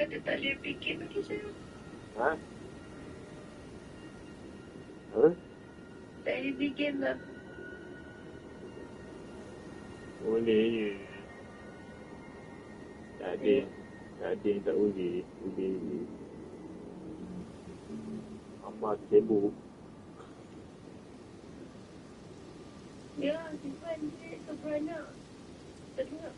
kata tak boleh fikir bagi saya. Ha? Apa? Tak boleh fikir lah. Boleh je. Tak ada yang tak boleh. Boleh je. Amat sibuk. Ya, simpan je beranak. Tak dengar.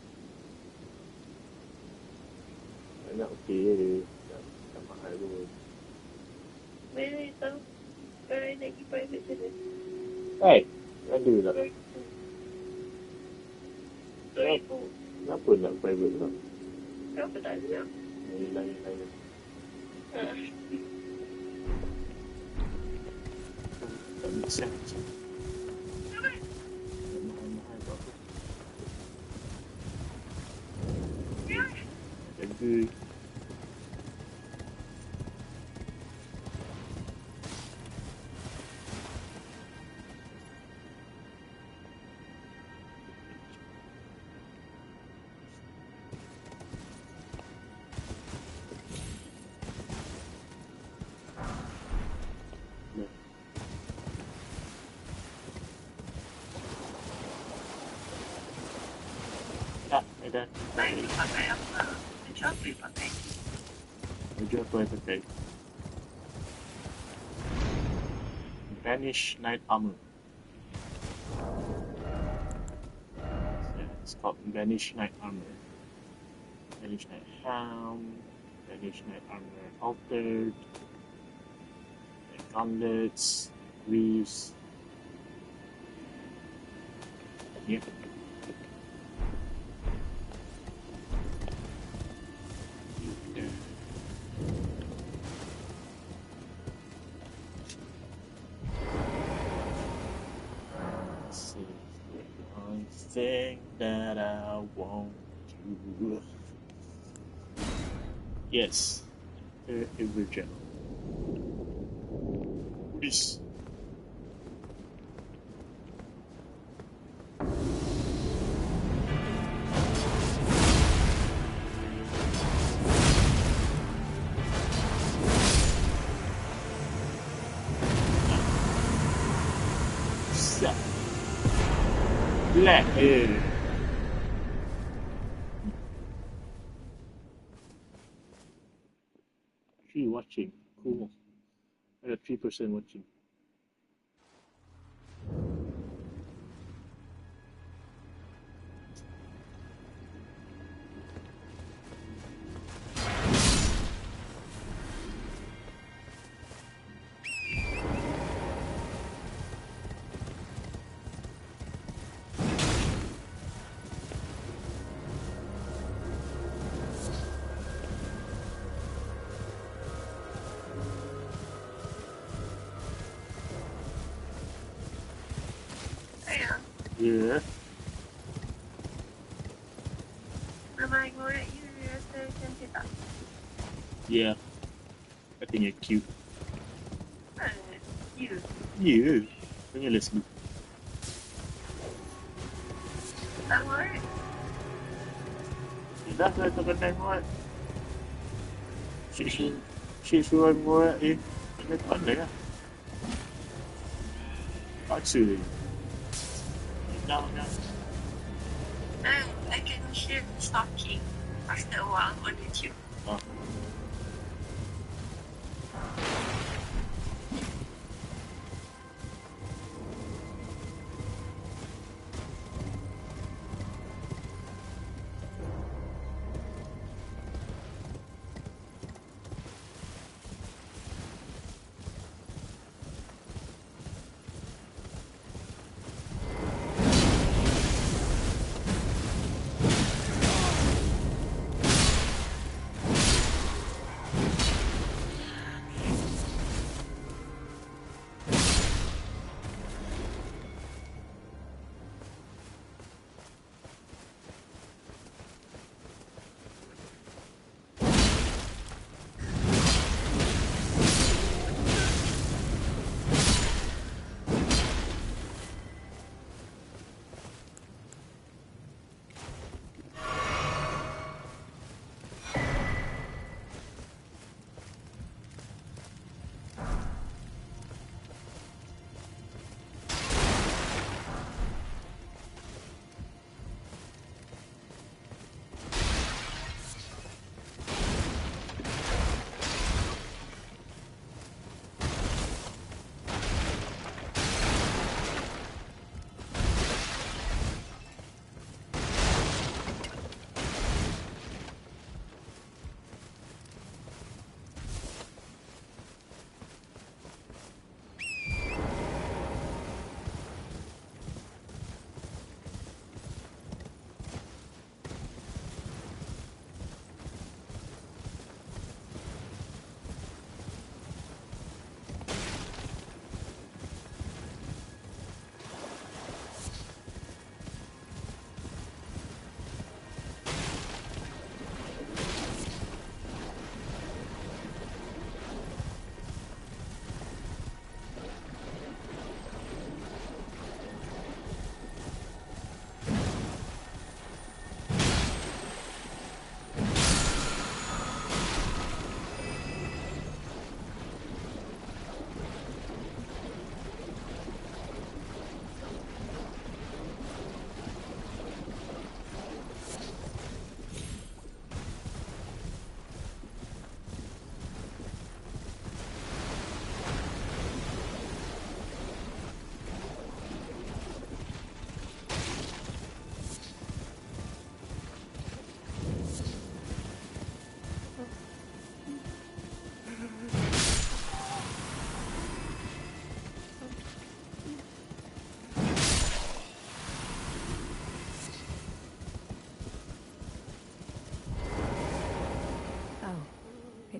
Anak okey je. Tak mahal pun. Mana you tahu? Kalau nak pergi private sana. Ada tak? RM2,000. Kenapa nak private tak? Kenapa tak nak? Lain. Tak bisa macam. Mahal-mahal tak apa. Jaga. Dah. Baik, pakai apa? Baju apa you pakai? Baju apa yang pakai? Vanish Knight Armor. It's called Vanish Knight Armor. Vanish Knight Helm. Vanish Knight Armor Altered. Gauntlets. Greaves. Yep. Thing that I want to. Yes, original. This. Black. She watching. Cool. I got 3% watching. Yeah. Ramai ngorek you rasa cantik tak? Yeah. I think you're cute. You? Yeah. Punya let's go. Tak ngorek? Dah saya tak kenal muat. Cik suruh muat kena pandai lah. Paksa je. Dah. I can hear stalking after a while on YouTube.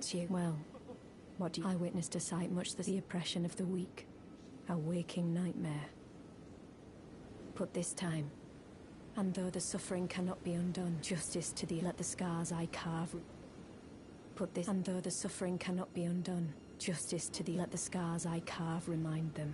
haunts you. Well, what do you... I witnessed a sight much the oppression of the weak. A waking nightmare. But this time, and though the suffering cannot be undone, justice to the... Let the scars I carve... Put this... And though the suffering cannot be undone, justice to the... Let the scars I carve remind them.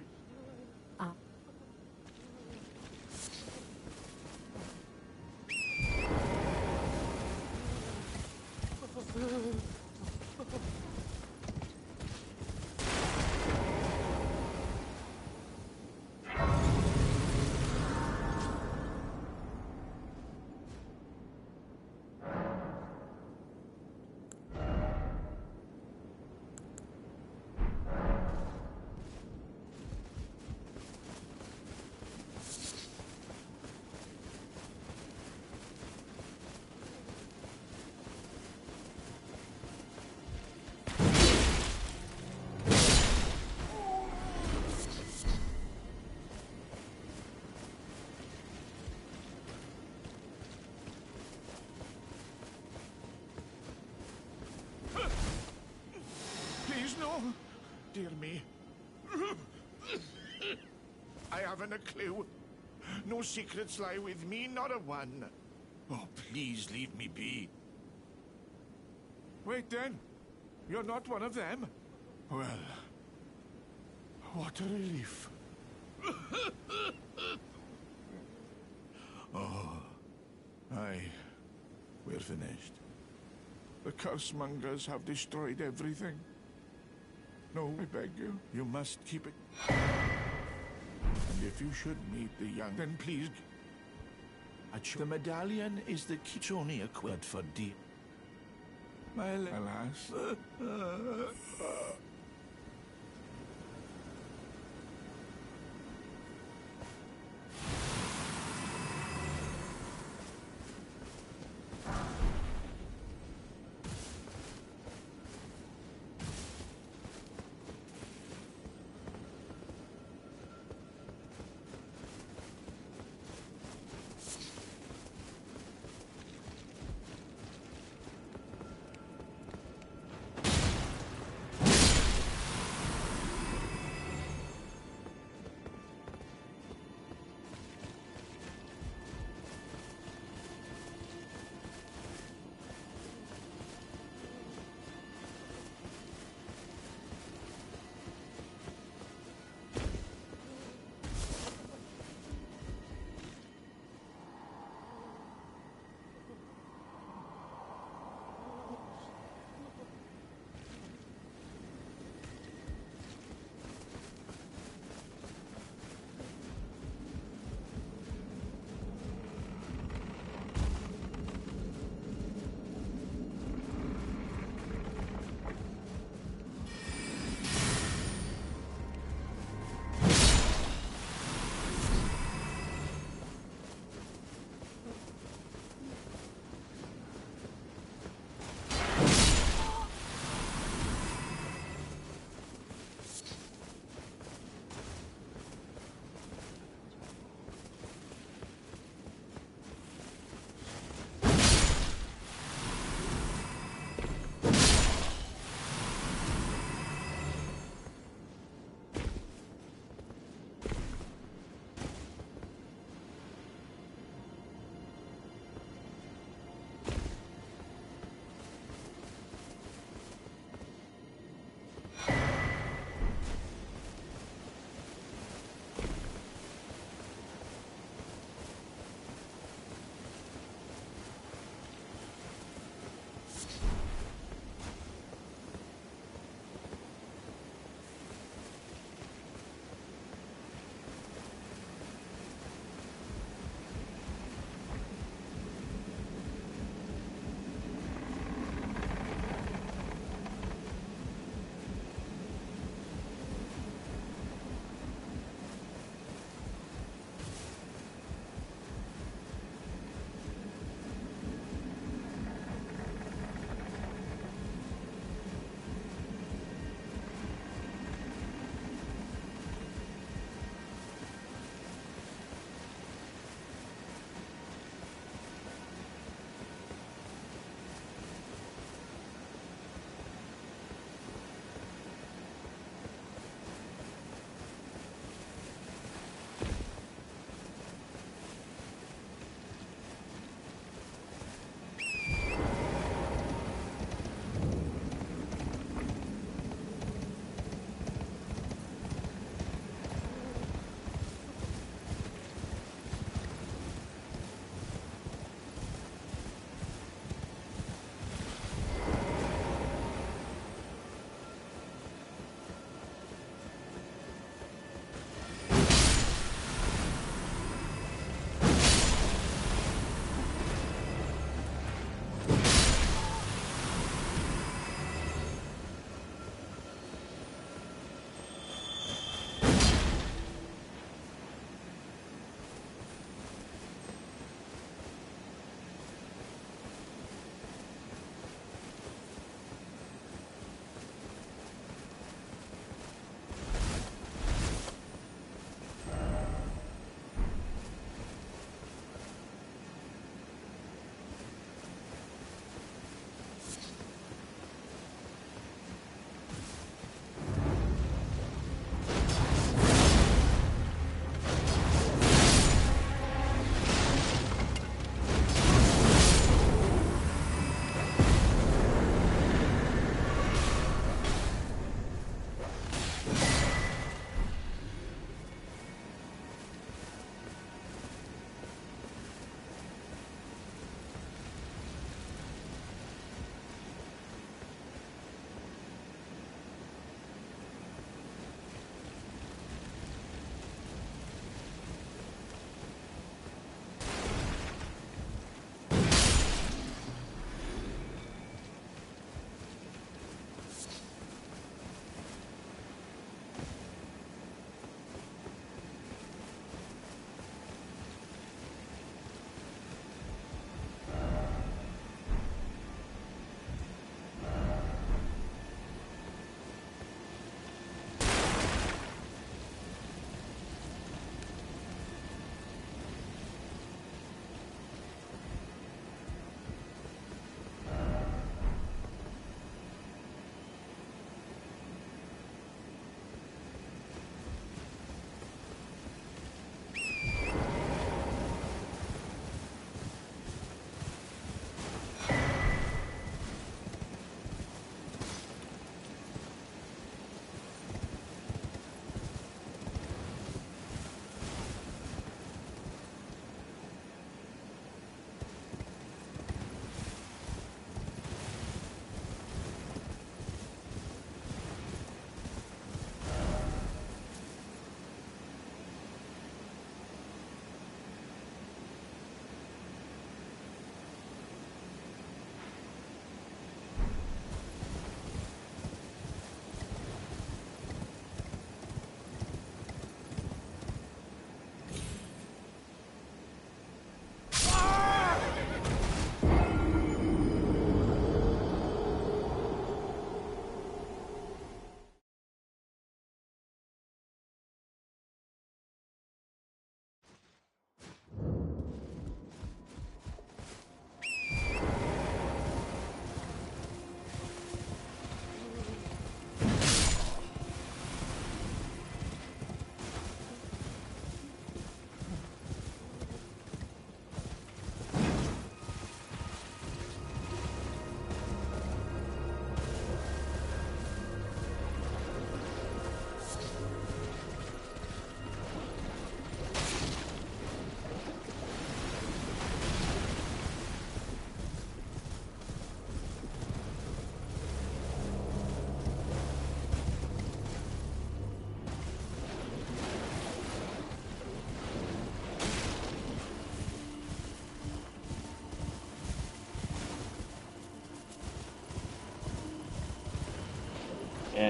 Please, no. Dear me. I haven't a clue. No secrets lie with me, not a one. Oh, please leave me be. Wait then. You're not one of them? Well, what a relief. Oh, aye. We're finished. The curse-mongers have destroyed everything. No, I beg you. You must keep it. And if you should meet the young, then please... The medallion is the key. It's only a quid for deep. Alas.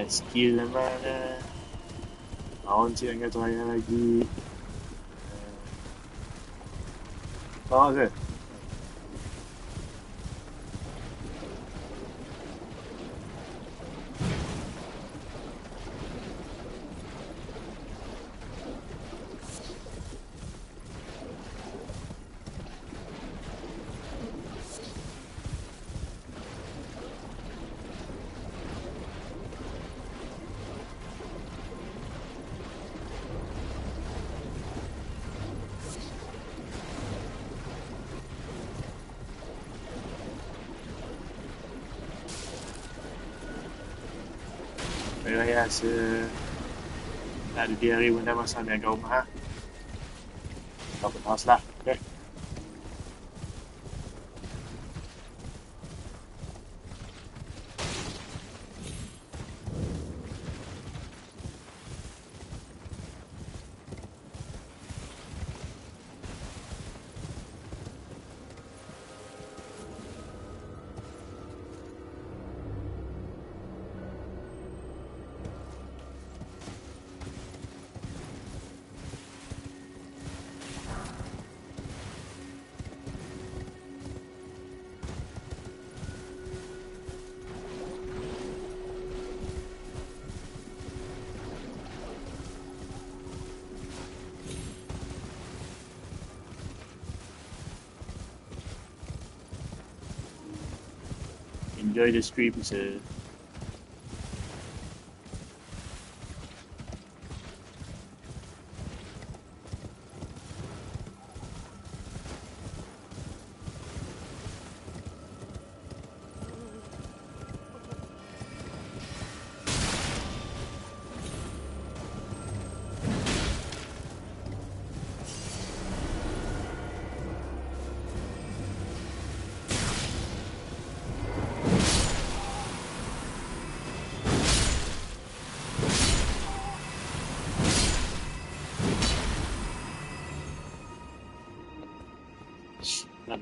skill yang mana. Lawan cik yang kata raya lagi. Tahu ke? Raya ada di hari benda masa ni agak rumah. Dapat house lah. Okay. Enjoy the streams.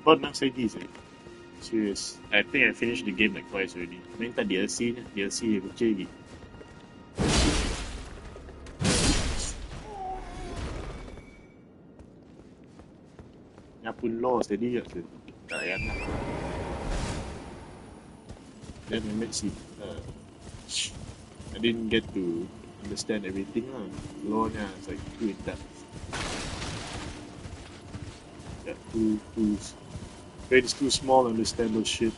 Not much ideas. Serious. I think I finished the game like twice already. Main tak DLC nya. DLC kecil lagi. Nyapun law tadi je. Tak payah lah. Then let's see. I didn't get to understand everything lah. Law nya is like too in depth. Yeah, too brain is too small to understand those shit.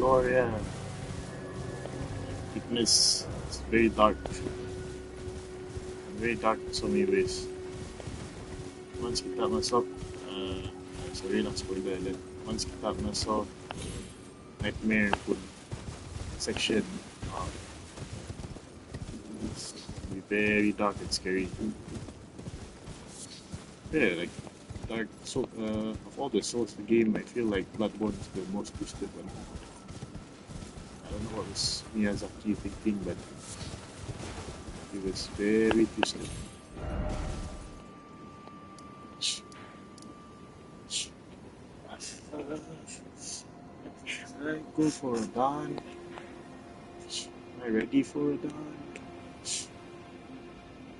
Lore, yeah. Thickness. It's very dark. Very dark in so many ways. Once kita masuk, sorry nak spoiler then. Once kita masuk Nightmare pun section, it's be very dark and scary. Yeah, like dark. So of all the souls in the game, I feel like Bloodborne is the most twisted one. I don't know what was Miyazaki thinking, but it was very twisted. Go for a dawn. Am I ready for a dawn?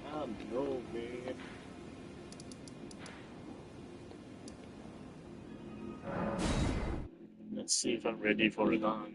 I don't know, man. Let's see if I'm ready for a dawn.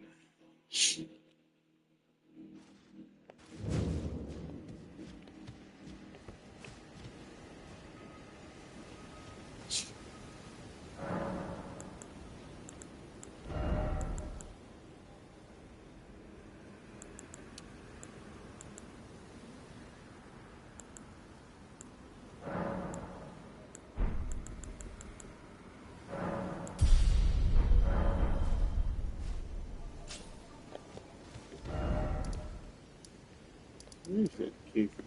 Where is that cave from?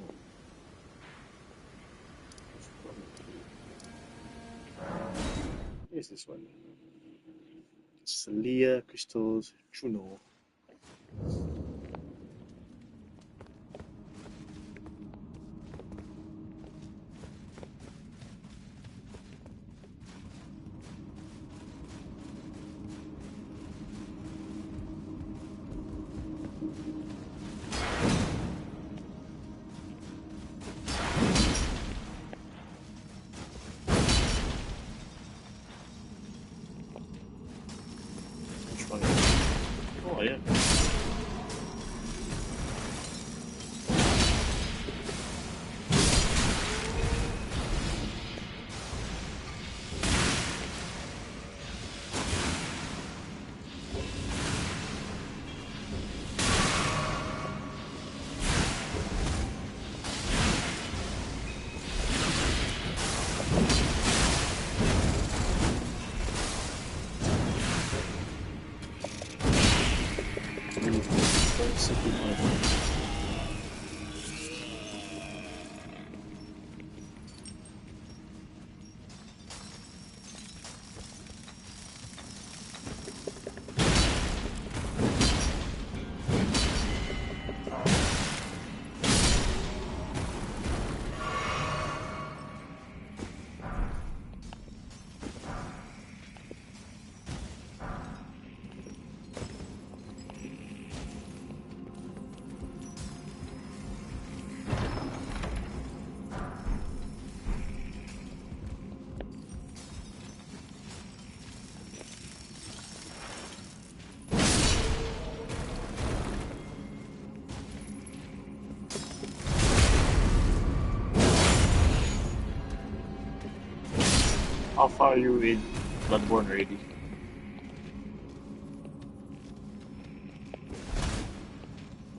Here's this one. Celia crystals, Chuno. Which one? Oh, yeah. How far are you in Bloodborne already?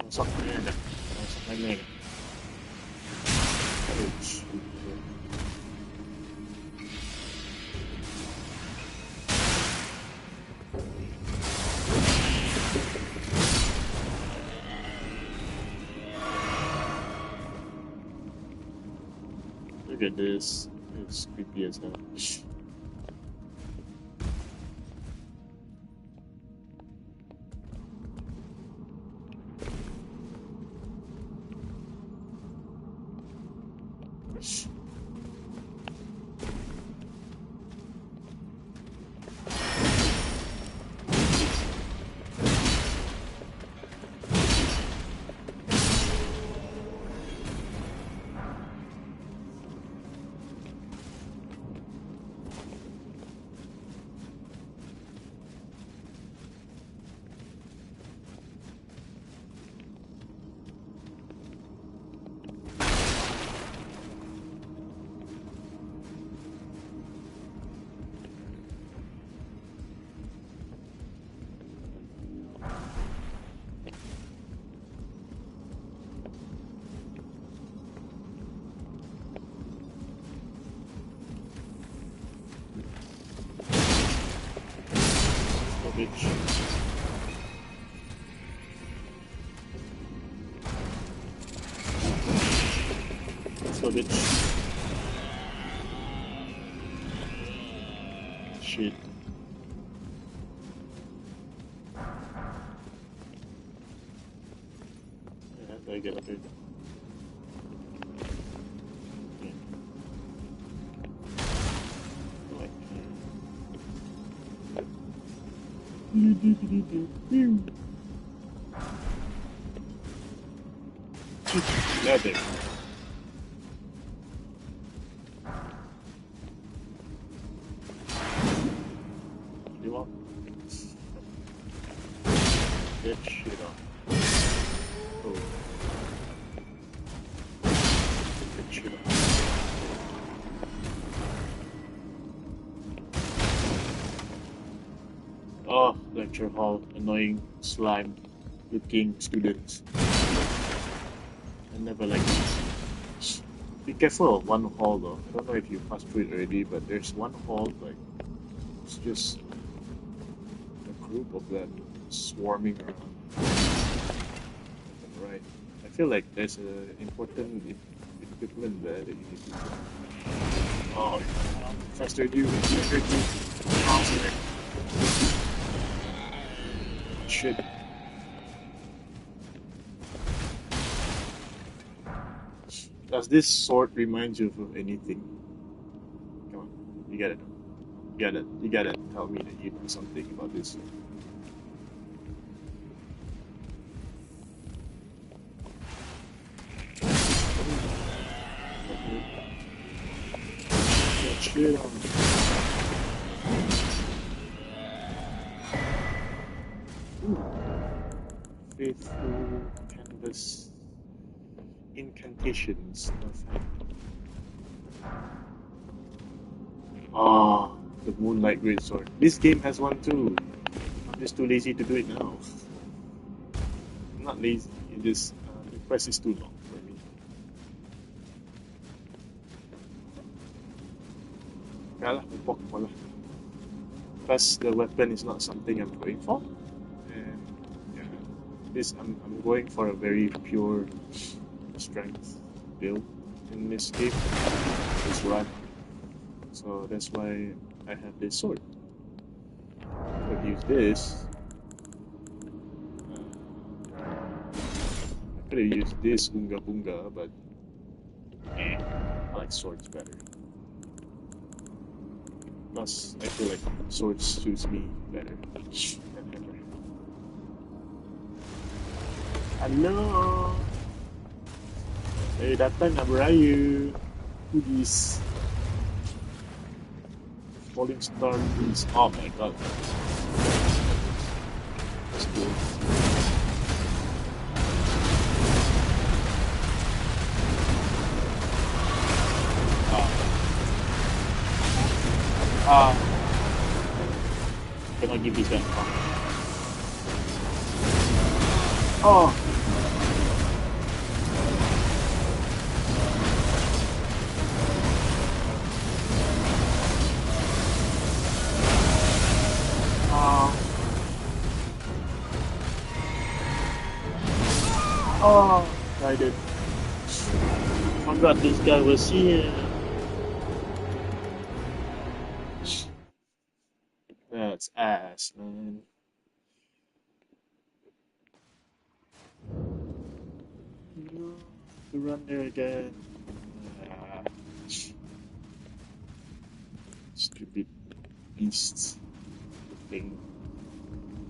Sakto na yan. Sakto na yan. Courage. Look at this. It's creepy as hell. Bitch. Let's go, bitch. Shit. Yeah, how do I get up here? Yeah. Nothing. You want? Get shit on. Oh. Get shit on. Oh, lecture hall. Annoying slime looking students. I never like this. Be careful of one hall though. I don't know if you passed through it already, but there's one hall like it's just a group of them swarming around. Right. I feel like there's an important equipment there that you need to get. Oh, faster you, faster you. Awesome. Shit. Does this sword remind you of anything? Come on, you get it. You got it. You gotta tell me that you know something about this. Get shit on. Ooh. Faithful canvas incantations. Ah, the Moonlight Greatsword. This game has one too. I'm just too lazy to do it now. I'm not lazy. It just the quest is too long for me. Yeah lah, pok mo lah. Plus the weapon is not something I'm going for. And yeah, this I'm going for a very pure strength build in this game. This run. So that's why I have this sword. Could use this. I could have used this Unga Bunga, but I like swords better. Plus, I feel like swords suits me better than ever. Halo, saya datang nak beraya. Hoodies. Falling Star is oh my god. That's cool. Cannot give this back. Oh. Oh, I did. Forgot this guy was here. That's ass, man. No, to run there again. Ah, stupid beasts thing.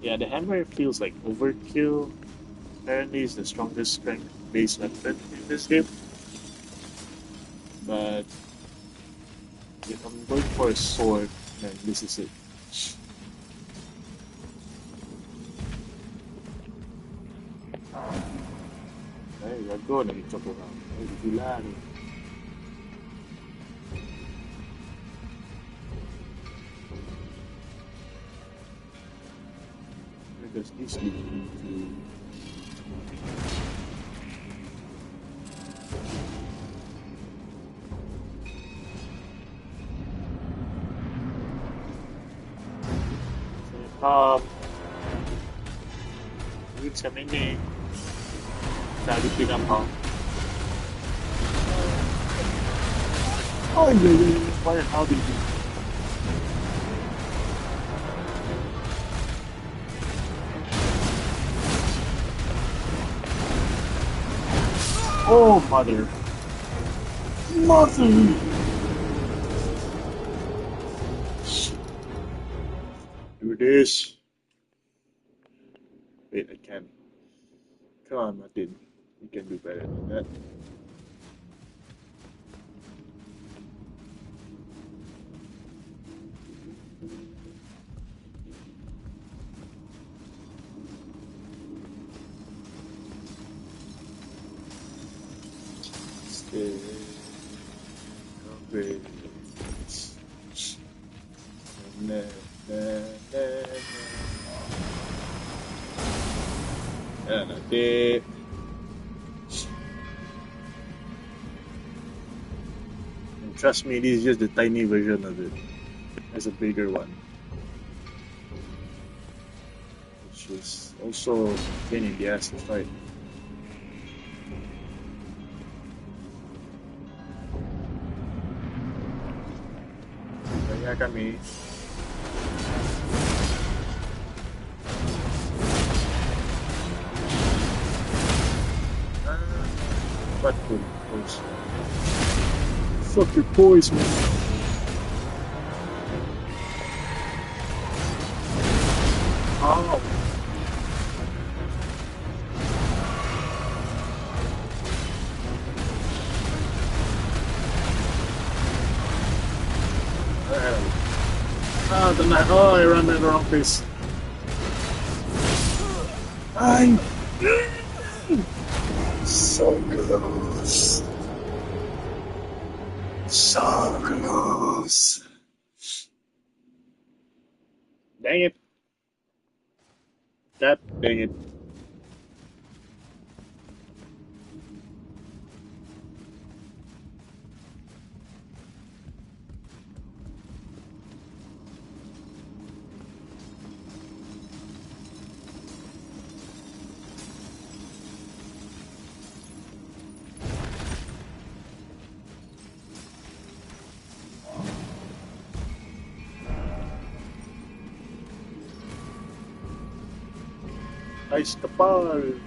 Yeah, the hammer feels like overkill. Apparently, it's the strongest strength-based weapon in this game. But if I'm going for a sword, then this is it. Ay, gago, nag-choco ka. Ay, gila ni. Where does this lead me to? Roots kami ni. Sabi pinapa. Oh, yeah. Why, how did you? Oh, mother. Mother! Do this. Wait, I can. Come on, Martin. You can do better than that. Stay away. Na, na, na, na. Yan, nanti. And trust me, this is just the tiny version of it. There's a bigger one, which is also a pain in the ass to fight. Kaya kami. What good poise? Fuck your poise, man. Oh. Oh, the night. Oh, I ran in the wrong place. I'm so close. So close. Dang it. That dang it. Ice kapal.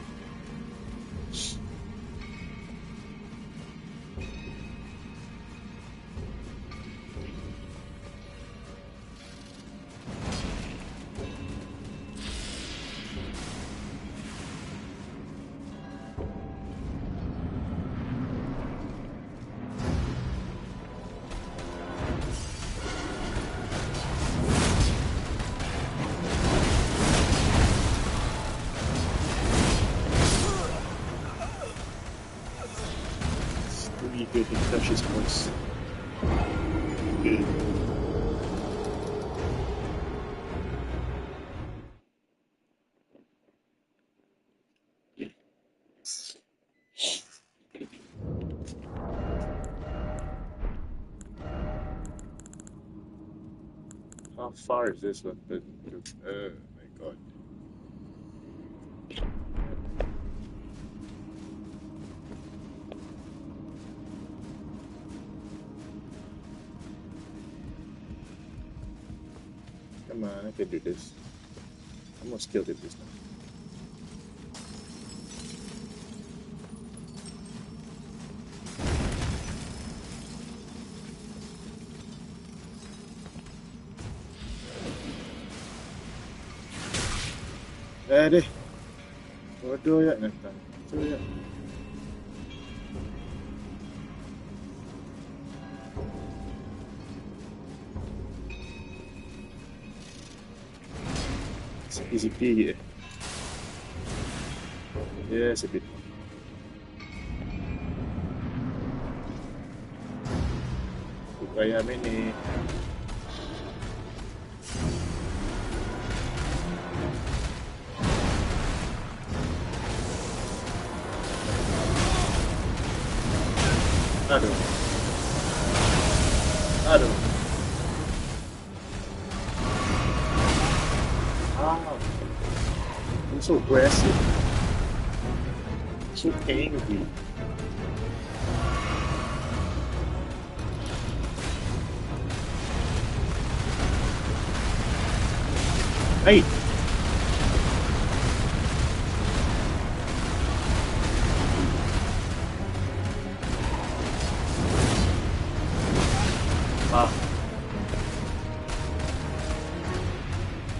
Really good in Crash's voice. Good. How far is this one? Oh my god. Come on, I can do this. I'm more skilled at this now. Deh. Bodoh ya Nathan. So ya. Sepi-sepi je. Ya, sepi. Supaya ini. Aduh. Aduh. Ah. I'm so aggressive. So angry. Hey! Wow.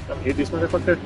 Come hit this motherfucker.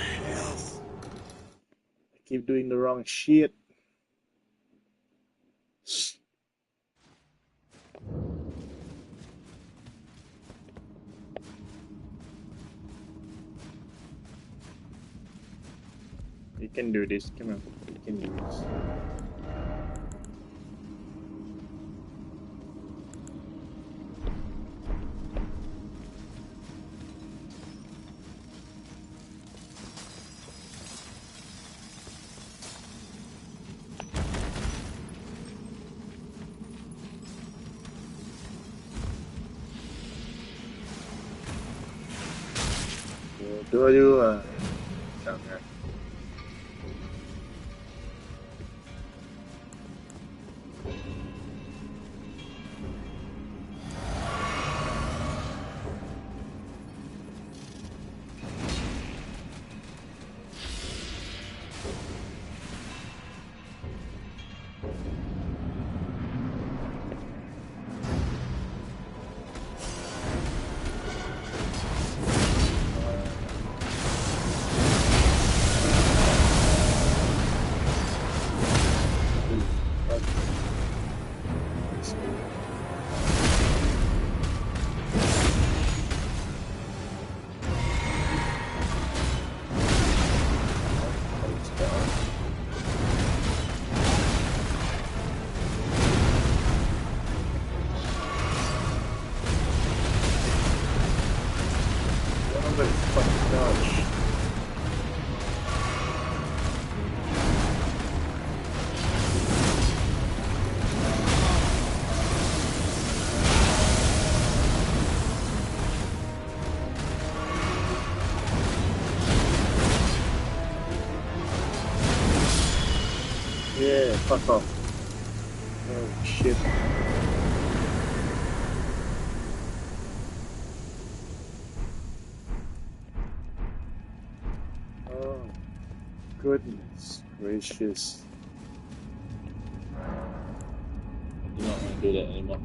health. I keep doing the wrong shit. You can do this. Come on. You can do this. Dua-dua. Jangan. Yeah, fuck off. Oh shit. Oh goodness gracious. I do not want to do that anymore.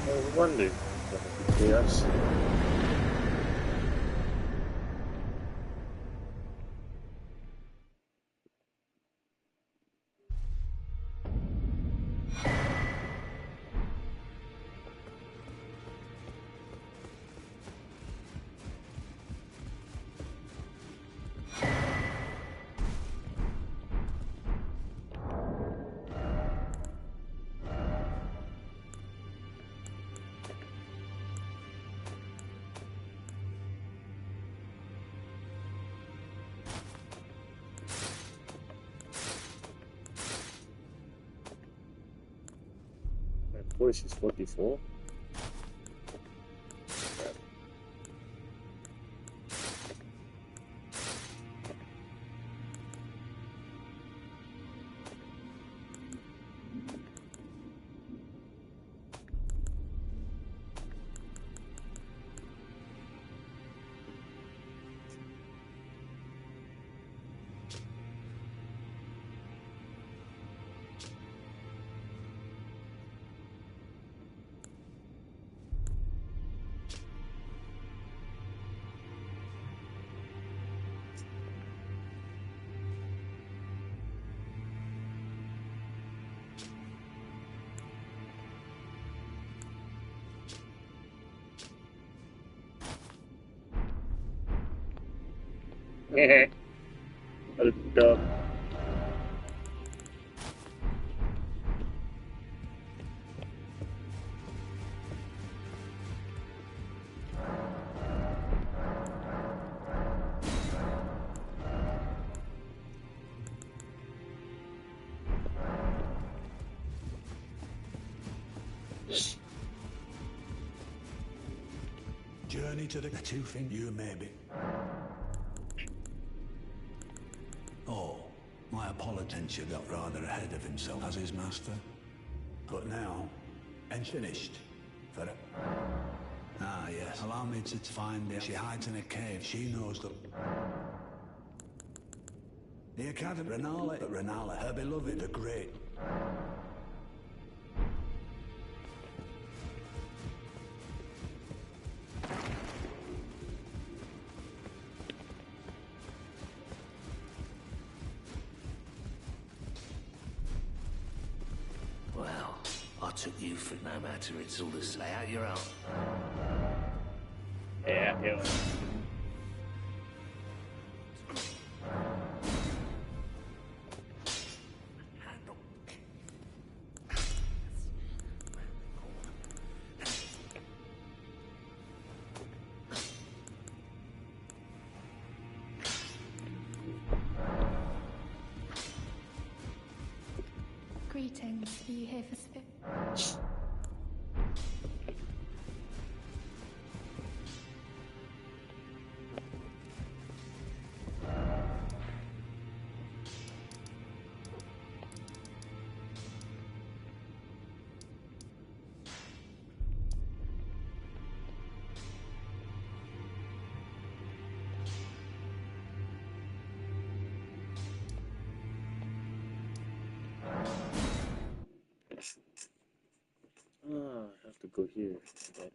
I wonder if chaos. My voice is 44. Dub. journey to the two thing you maybe. Oh, my apologies, got rather ahead of himself as his master. But now, and finished. For it. Ah, yes. Allow me to find her. She hides in a cave. She knows the Academy. Renala, her beloved, the great. Well, I took you for no matter, it's all the same. Lay out your own. Yeah, yeah. Greetings. Are you here for spit? I have to go here. Okay.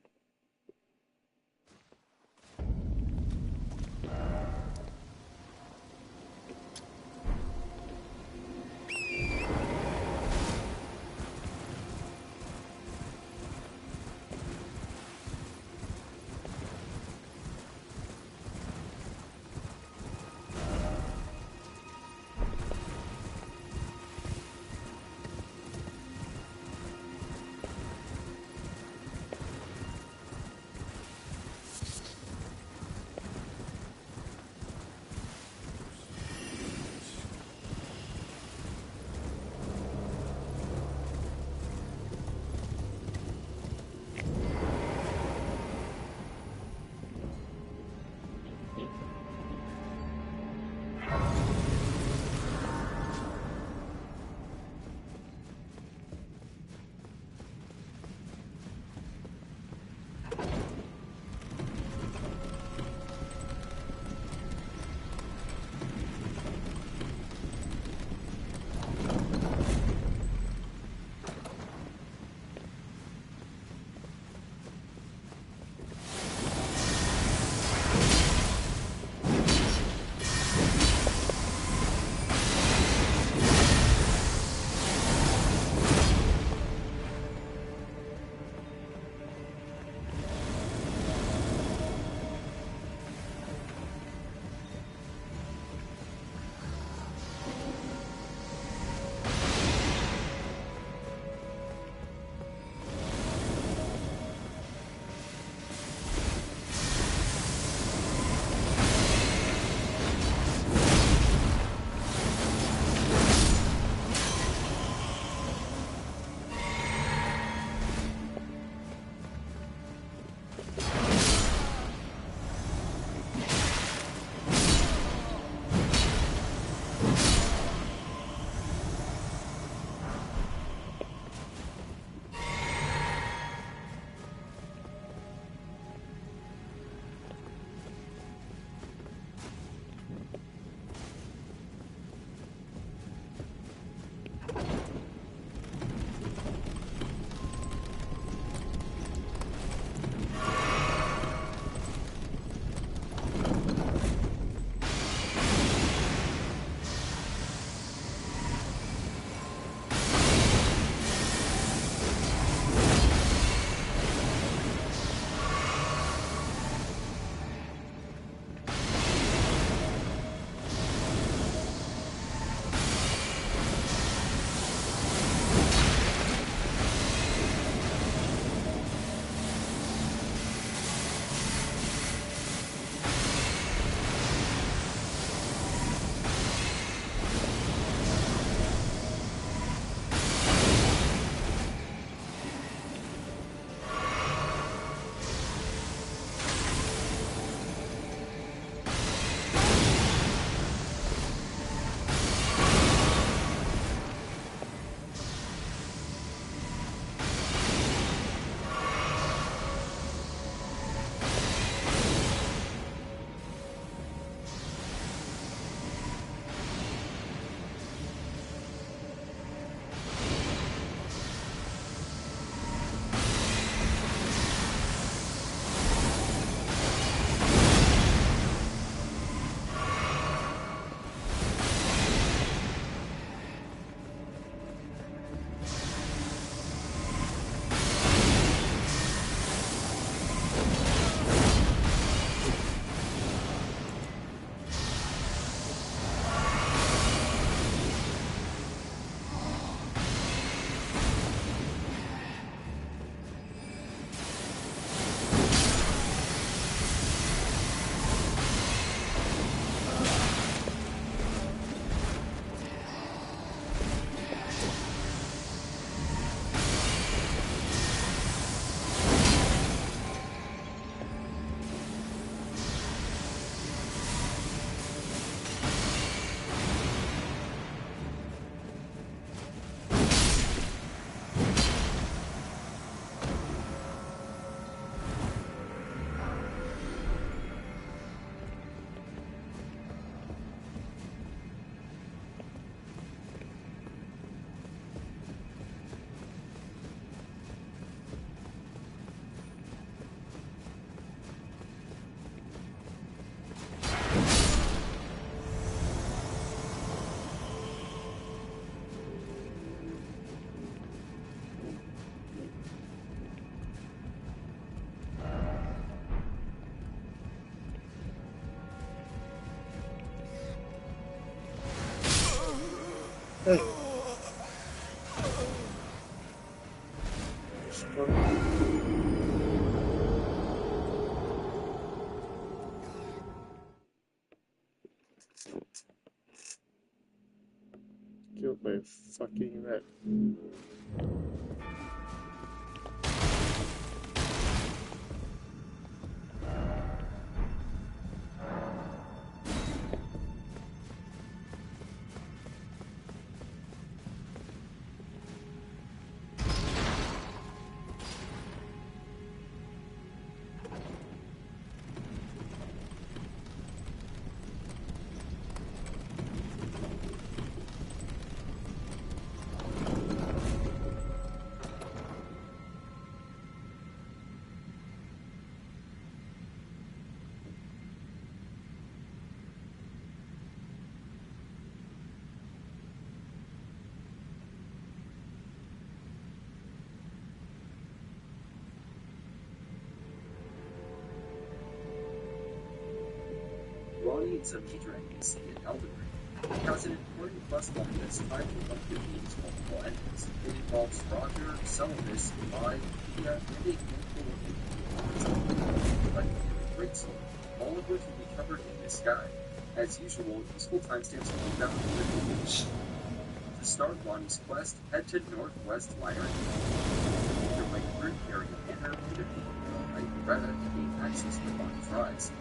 Killed by a fucking rat. Ronnie is a major NPC in Elden Ring. It has an important quest line that's tied to one of the game's multiple endings. It involves Roger, Celadus, Mai, Thea, and a handful of individuals like the Greatsword, all of which will be covered in this guide. As usual, useful timestamps will be found in the video. To start Ronnie's quest, head to Northwest Lyra. Make your way through carrying a banner and defeat Knight Beretta to gain access to Ronnie's Rise.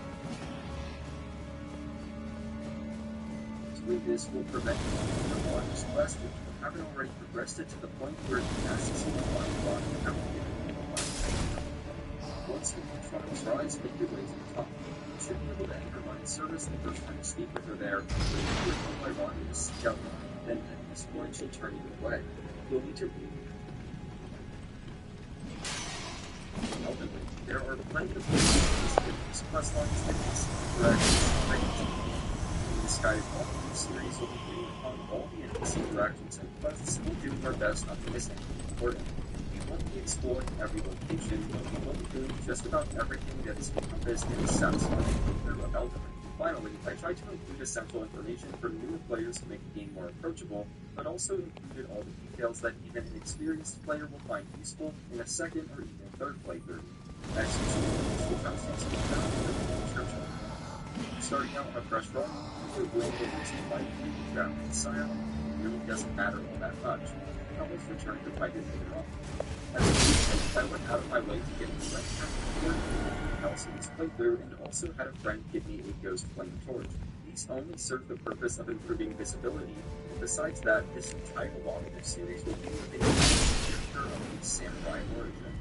Doing this will prevent you from Ronnie's quest if you haven't already progressed it to the point where it asks you to find Ronnie and have to get it in the life. Once you reach Ronnie's Rise, make your way to the top. You should be able to enter Ronnie's service the first time you speak with her there, but if you are told by Ronnie to seek out Ronnie, then at this point she'll turn you away. You'll need to read. Elden Ring, there are plenty of places to use quest lines and interactions. This guide is all of the series will be hitting upon all the NPC interactions and quests and doing our best not to miss anything important. We won't be exploring every location, but we will be doing just about everything that is encompassed in a satisfying playthrough of Elden Ring. Finally, I tried to include essential information for newer players to make the game more approachable, but also included all the details that even an experienced player will find useful in a second or even third playthrough. As usual, useful timestamps will be found in the description. Starting out on a fresh run, your will will lose the fight, grab the Scion, really doesn't matter all that much. You can always return to fight it later on. As a teammate, I went out of my way to get a friend from else in this playthrough and also had a friend give me a ghost flame torch. These only serve the purpose of improving visibility, and besides that, this entire walkthrough series will be within the character of the samurai origin.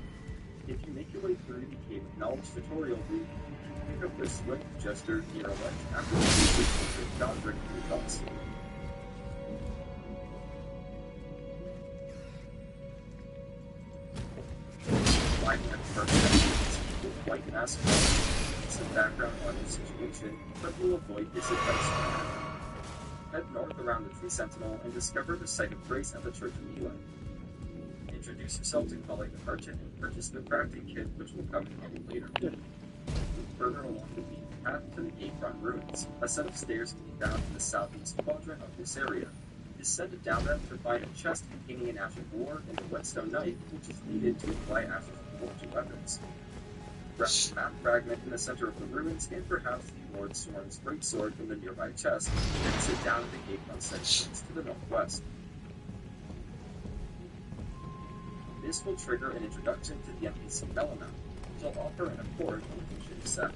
If you make your way through the Cave of Knowledge tutorial route, pick up the Swift Jester near a ledge after the completion of Godric and Thoughts. Finding a first will quite ask some background on your situation, but you'll avoid his advice. Head north around the Tree Sentinel and discover the site of grace at the Church of Eli. Introduce yourself to Collie the Merchant and purchase the crafting kit, which will come in handy later. Further along the beaten path to the Gatefront Ruins. A set of stairs can be found in the southeast quadrant of this area. Descend down them to find a chest containing an Ash of War and a whetstone knife, which is needed to apply Ash of War to weapons. Grab the map fragment in the center of the ruins and perhaps the Lord Storm's greatsword from the nearby chest, then sit down at the Gatefront sections to the northwest. This will trigger an introduction to the NPC Melamount, which will offer an accord on the mission set.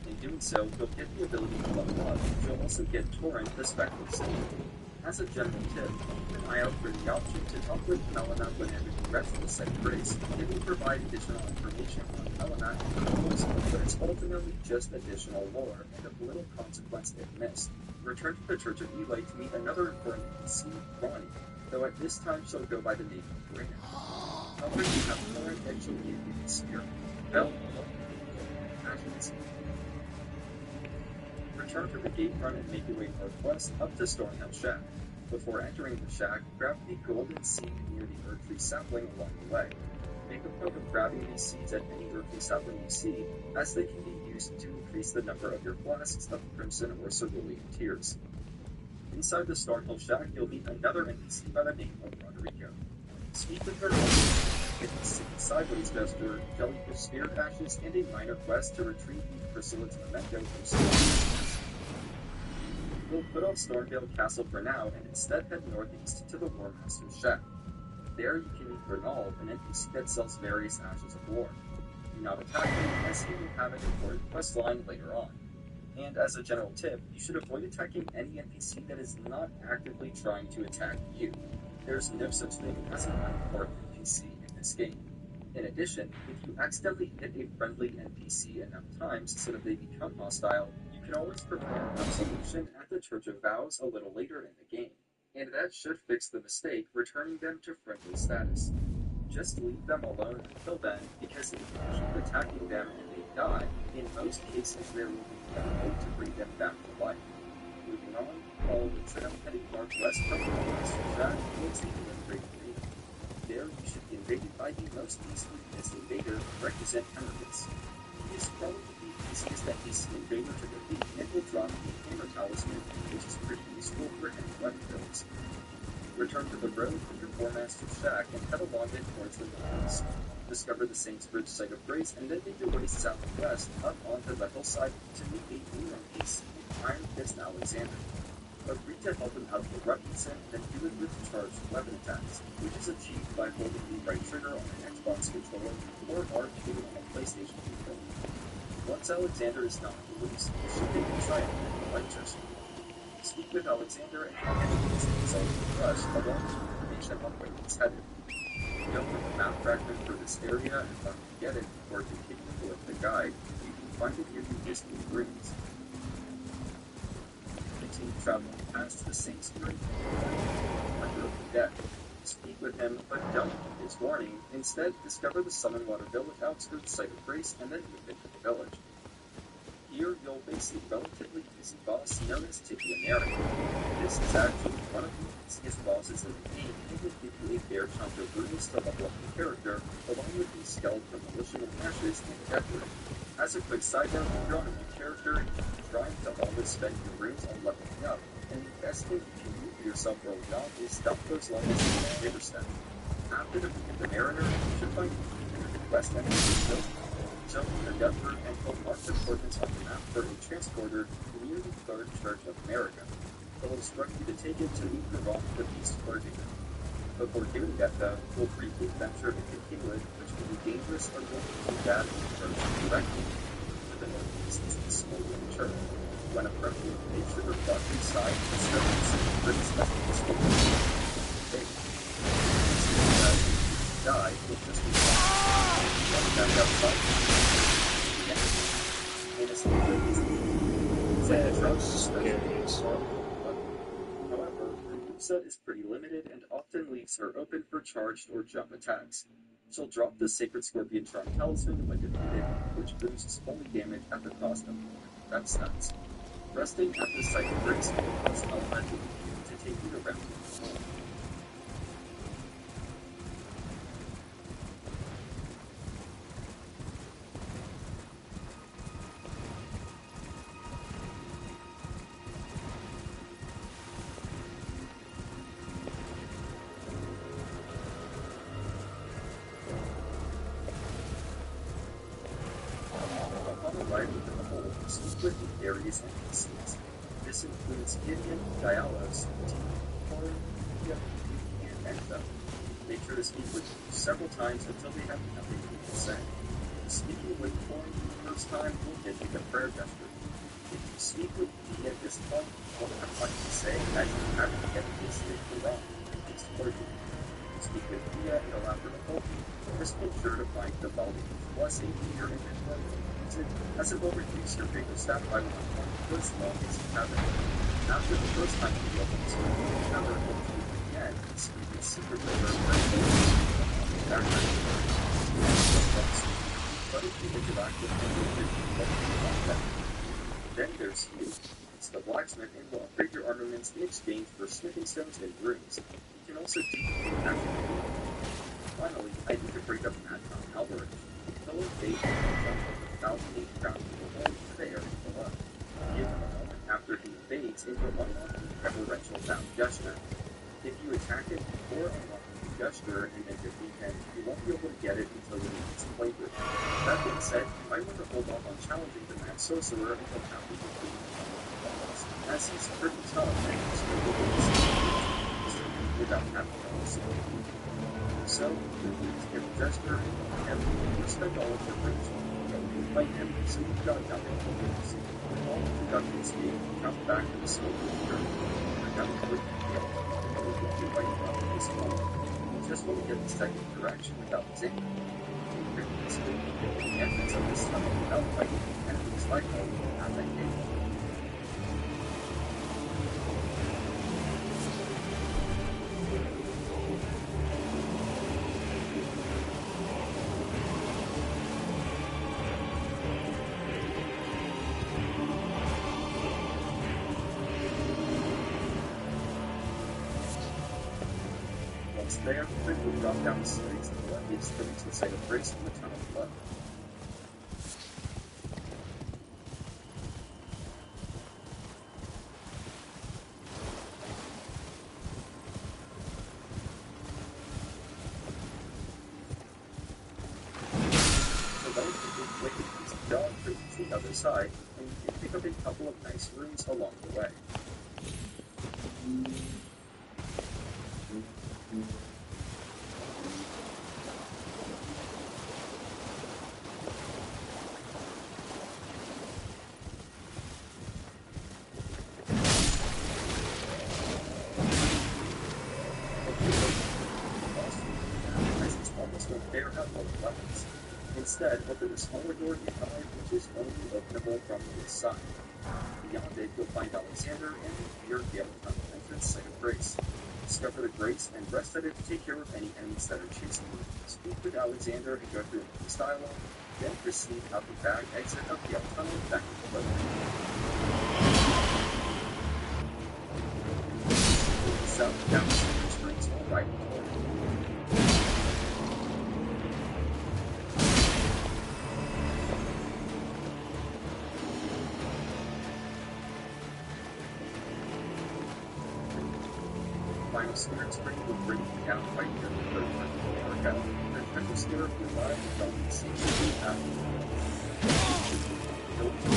In doing so, you'll get the ability to level up, but you'll also get Torrent, the Spectral Steed. As a general tip, keep an eye out for the option to talk with Melamount whenever you rest in the site of grace. It will provide additional information on Melamount and the rules, but it's ultimately just additional lore, and of little consequence if missed. Return to the Church of Eli to meet another important NPC, Ronnie, though at this time she'll go by the name of Raina. However, you have Torrent and she'll give you the spear. Bell, actions. Return to the Gatefront and make your way northwest up to Stormhill Shack. Before entering the shack, grab the golden seed near the Earth Tree sapling along the way. Make a point of grabbing these seeds at any Earth Tree sapling you see, as they can be used to increase the number of your flasks of Crimson or Cerulean Tears. Inside the Stormhill Shack, you'll meet another NPC by the name of Rodrigo. Speak with her with a sideways gesture, jellyfish spirit ashes, and a minor quest to retrieve the chrysalis memento from Stormhill. We'll put off Stormvale Castle for now and instead head northeast to the War Master's Shack. There you can meet Bernal, an NPC that sells various ashes of war. Do not attack him, as he will have an important quest line later on. And as a general tip, you should avoid attacking any NPC that is not actively trying to attack you. There's no such thing as an unimportant NPC in this game. In addition, if you accidentally hit a friendly NPC enough times so that they become hostile, you can always perform absolution at the Church of Vows a little later in the game, and that should fix the mistake, returning them to friendly status. Just leave them alone until then, because if you keep attacking them and they die, in most cases there will be no way to bring them back to life. Moving on, follow the trail heading northwest from War Master Shack towards the Elden Ring. There you should be invaded by the most beastly Mist Invader, Requisite Emergence. He is probably the easiest NPC Invader to defeat and will drop the Hammer Talisman, which is pretty useful for any weapon builds. Return to the road from your War Master's Shack and head along it towards the northeast. Discover the Saints Bridge Site of Grace and then make your way southwest up onto the hillside to meet a new NPC, Iron Fist Alexander. Agree to help him out with Ruckinson, then do it with charged weapon attacks, which is achieved by holding the right trigger on an Xbox controller or R2 on a PlayStation controller. Once Alexander is knocked loose, you should hit the triangle in the right gesture. Speak with Alexander and he handed his Exalted Rush along with information on where he's headed. If you don't have a map fragment for this area and want to get it before continuing with the guide, you can find it near the Disney Ruins. Continue traveling past the Saints Bridge and you'll find the Hunter of the Dead. Speak with him, but don't heed his warning. Instead, discover the Summonwater Village outskirts Site of Grace and then move into the village. Here, you'll face a relatively easy boss known as Tibia Naren. This is actually one of the easiest bosses in the game and will give you a fair chunk of runes to level up your character, along with the Skeletal Demolition of Ashes and Death Rune. As a quick side note, if you're on a new character, you can try to always spend your runes on leveling up, and the best thing you can do for yourself early on is dump those levels into the Giver Step. After defeating the Mariner, you should find the quest NPC Jump the Deathbird and will mark the coordinates on the map for a transporter near the Third Church of America. They'll instruct you to take it to move your off the Beast Clergyman. Before doing that, though, we'll briefly venture into Kingwood, which can be dangerous or will be bad in approach directly. To the northeast is the Smoldering Church. When approaching, make sure to walk inside and start to see the British Festival Smoldering. If you die, you'll just be back outside. However, her moveset is pretty limited and often leaves her open for charged or jump attacks. She'll drop the Sacred Scorpion Charm Talisman when defeated, which boosts fully damage at the cost of defense stats. Resting at the Site of Grace will cause elemental to take you around the home. Speak with the various NPCs. This includes Gideon, Dialos, Corey, and Enta. Make sure to speak with them several times until they have nothing to say. Speaking with Corey the first time will get you the prayer gesture. If you speak with D at this point, you won't have much to say as you have to get this thing wrong. It's clergy. Speak with Thea and allow her to help you. Just make sure to find the Valdez blessing in your inventory. As it will reduce your fatal stat by 1 point for as long as you have it. After the first time you level 2, you can never go through it again and speak with secret layer but if you interact with them, then there's you. It's the blacksmith and will upgrade your armaments in exchange for smithing stones and runes. You can also duplicate magical loot. Finally, I need to break up Adcom Alberich. He'll invade without being ground to the area below. Give him a moment after he invades and you'll unlock the torrential down gesture. If you attack it before unlocking the gesture and then defeat him, you won't be able to get it until your next playthrough. That being said, you might want to hold off on challenging the Max Sorcerer until after completing the levels, as he's pretty tough and he's without having to also. So, you need to get the gesture and you spend all of your rage to fight him, so you've got nothing to lose. All introductions being come back to the smoke of the earth. You're going to quick kill. You fight about this one. You just want to get the second direction without Alexander. You can basically get the entrance of this tunnel without fighting enemies like all at that gate. There, the quickly drop down the series and what leads to the site of grace in the tunnel below. The relatively quick and easy jog brings the other side, and you can pick up a couple of nice rooms along the way. Instead, open the smaller door nearby, which is only openable from this side. Beyond it, you'll find Alexander and the Fear Gale Tunnel entrance site of Grace. Discover the Grace and rest at it to take care of any enemies that are chasing you. Speak with Alexander and go through this dialogue, then proceed out the back exit of Gale Tunnel back to the road. South down the center streets while riding toward it. Final spirit spring will bring you down right near the third time in America. The treasure spirit will arrive from the same after. Don't be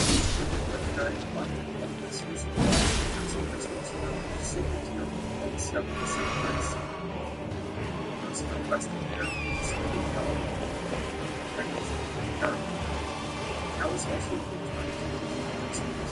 America and find one of this is the sacred to your and discover the same place. Those are resting there, speaking of pregnant character. Now is also the time to look at the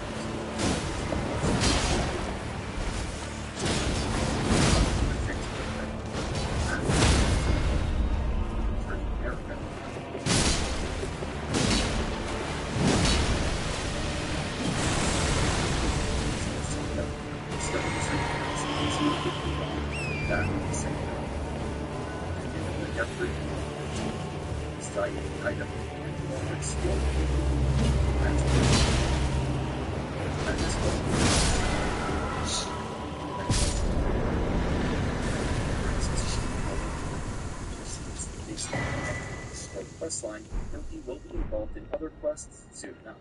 questline, Milky will be involved in other quests soon enough.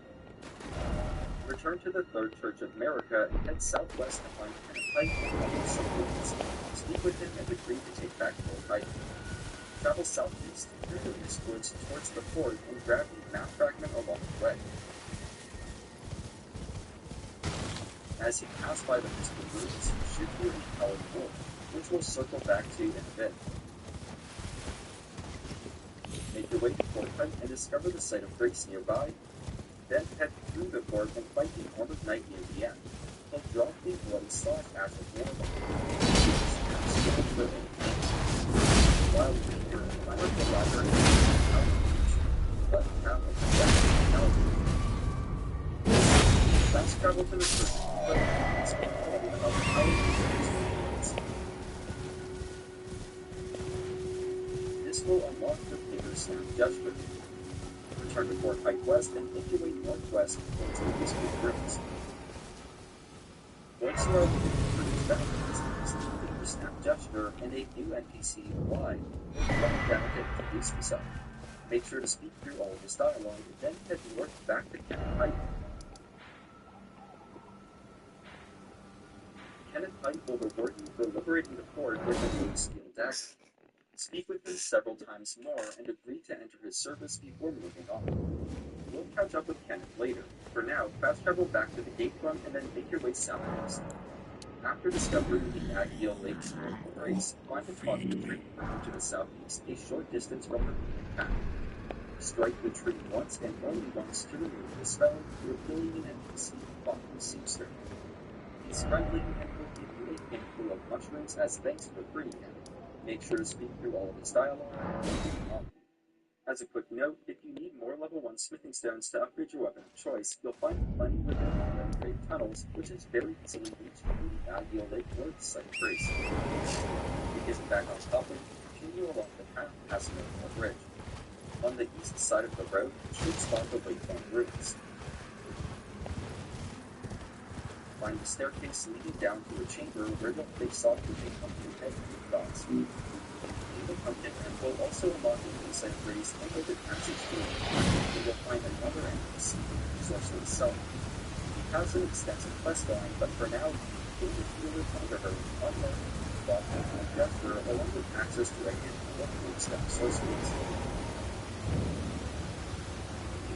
Return to the Third Church of America and head southwest to find Kenneth Hite and Robert Silverwoods. Speak with him and agree to take back Fort Hite. Travel southeast through the mist woods towards the fort and grab the map fragment along the way. As you pass by the misty ruins, you should hear a colored wolf, which we'll circle back to in a bit. Make your way to Fort Hite and discover the site of Grace nearby. Then head through the fort and fight the armored knight near the end. He'll drop the bloody slash as a warm-up. While you're here, climb up the ladder and out of reach. But have a second fast travel to the church, but it's about how this will unlock the bigger snap judgment. Return to Fort Hite West and make your way northwest towards the Whiskey Rivers. Once you are within the British boundaries, use the Bigger Snap gesture and a new NPC Y will drop down to introduce himself. Make sure to speak through all of his dialogue, then head north back to Kenneth Hite. Kenneth height will reward you for liberating the fort with a new steel dagger. Speak with him several times more and agree to enter his service before moving on. We'll catch up with Kenneth later. For now, fast travel back to the gate front and then make your way southeast. After discovering the Agneal Lake Sword Embrace, find a plot in the tree to the southeast, a short distance from the beaten path. Strike the tree once and only once to remove the spell, revealing an NPC called the Seamster. He's friendly and will give you a handful of mushrooms as thanks for freeing him. Make sure to speak through all of his dialogue before moving on. As a quick note, if you need more level 1 smithing stones to upgrade your weapon of choice, you'll find plenty within the Glen Grave Tunnels, which is very easily reached from the Agneal Lake North site of Grace. Begin back on top and continue along the path past Millmore Bridge. On the east side of the road, you should spot the Waypoint Ruins. Find the staircase leading down to a chamber where you'll face off with a pumpkin head with dots. The pumpkin head will also unlock the inside race and open passage to it, where you'll find another NPC, Sorceress Self. She has an extensive quest line, but for now, you can heal it under her unknown, thoughtful, and gesture, along with access to a handful of Moonstone sorceries.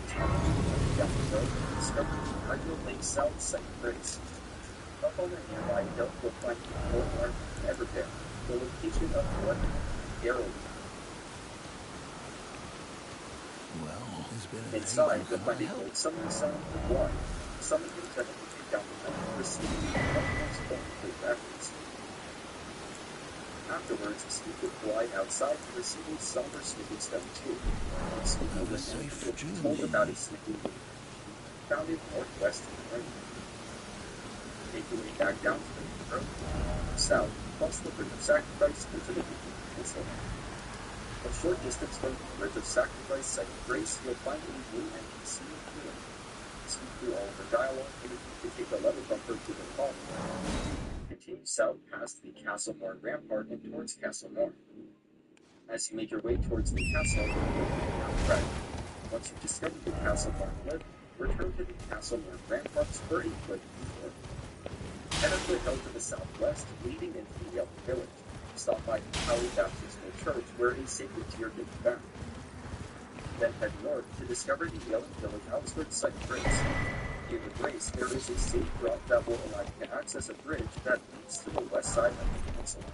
Continuing down the road, discover the Agneal Lake South site of Grace. Up on the nearby hill, you'll find the courtyard of Everbear, the location of what Arrow. Well, there's been a Inside, you'll find a gold summoning stone with one. Summon him to help you take down the hill, receiving one most complete efforts. Afterwards, speak with Blythe outside to receive a silver smithing stone too. Speaking with him, you'll be told about a smithing room founded northwest of the ring. Make your way back down to the road, south, across the Bridge of Sacrifice into the Peninsula. A short distance from the Bridge of Sacrifice site of Grace, you'll find a new NPC healing. Speak through all of her dialogue and you can take a level bumper to the top. Continue south past the Castlemore Rampart and towards Castlemore. As you make your way towards the castle, you will be correct. Once you've discovered the Castlemore cliff, return to the Castlemore Ramparts for a quick tour. Head up the hill to the southwest, leading into the Elden Village. Stop by the Holy Baptismal Church, where a sacred tear can be found. Then head north to discover the Elden Village outskirts site of Grace. Near the Grace, there is a safe drop that will allow you to access a bridge that leads to the west side of the peninsula.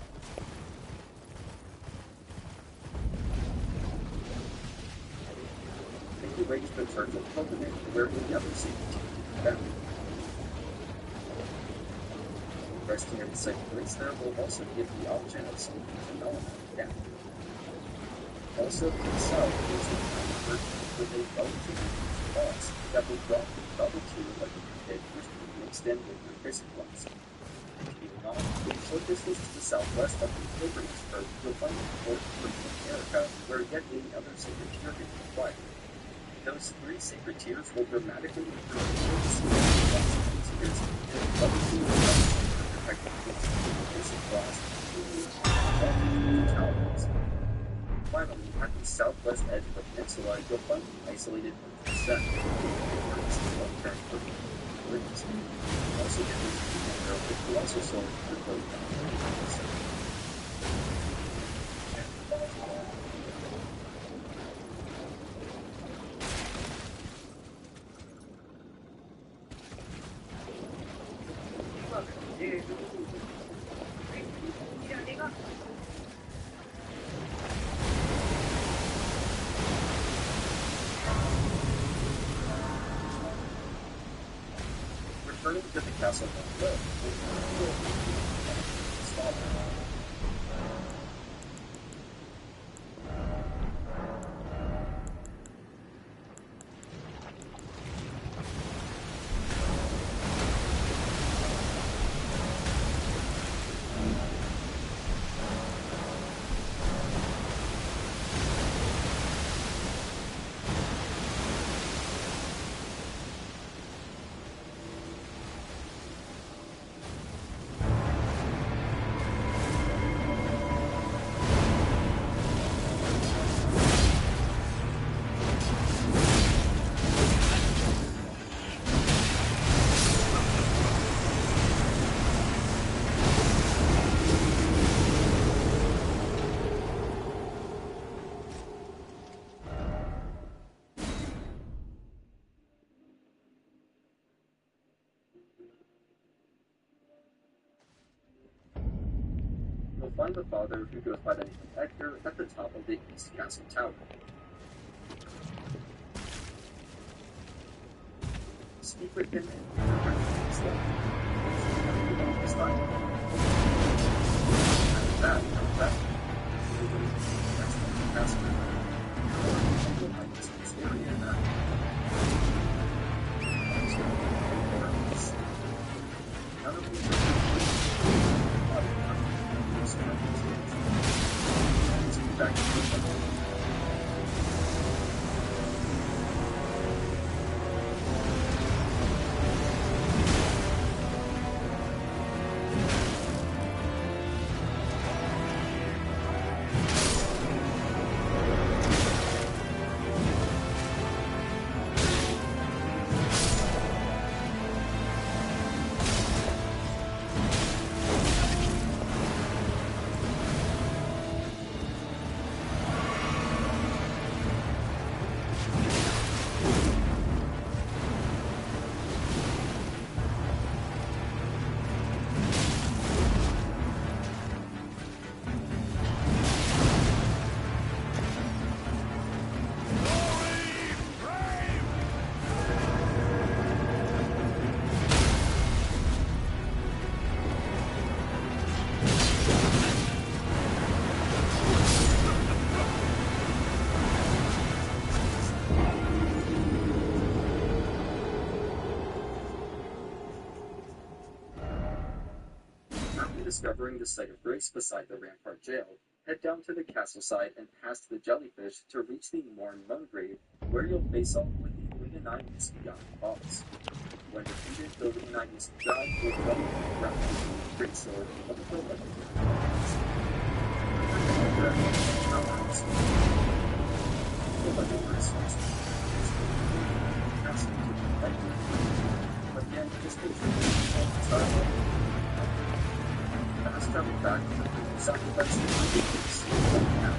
Make your way to the Church of Covenant, where the other sacred tear can be found. Resting at the site of Grace there will also give the option of sneaking to Melanie down. Also to the south is the tiny version with a relatively huge boss that will drop the level 2 like a pit, which can be mixed in with your basic ones. Continuing on, a short distance to the southwest of the Pilgrimage Curve, you'll find the Fort of America, where yet another sacred tier can be acquired. Those 3 sacred tiers will dramatically improve the potency of the boss tiers, and level 2 will protect against the basic boss, challenges. Finally, at the southwest edge of the peninsula, you'll find an isolated mountain set, long-term rings. Also get this arrow, which will also sold for both. Returning to the castle on the road, find the father, who goes by the name of Edgar, at the top of the East Castle Tower. Speak with him and interpret his life. His time. After that, come back. That's the castle. Or you'll find this area now. None of these are back to the discovering the site of grace beside the Rampart Jail, head down to the castle side and past the jellyfish to reach the Morn Mungrave, where you'll face off with the Leonidas Giant boss. When defeated, the Leonidas Giant will throw you to the ground with the great sword of the legendary Leonidas. The legendary swords castle to the fight. Again, this picture fast travel back to the sacrifice of the weakness now.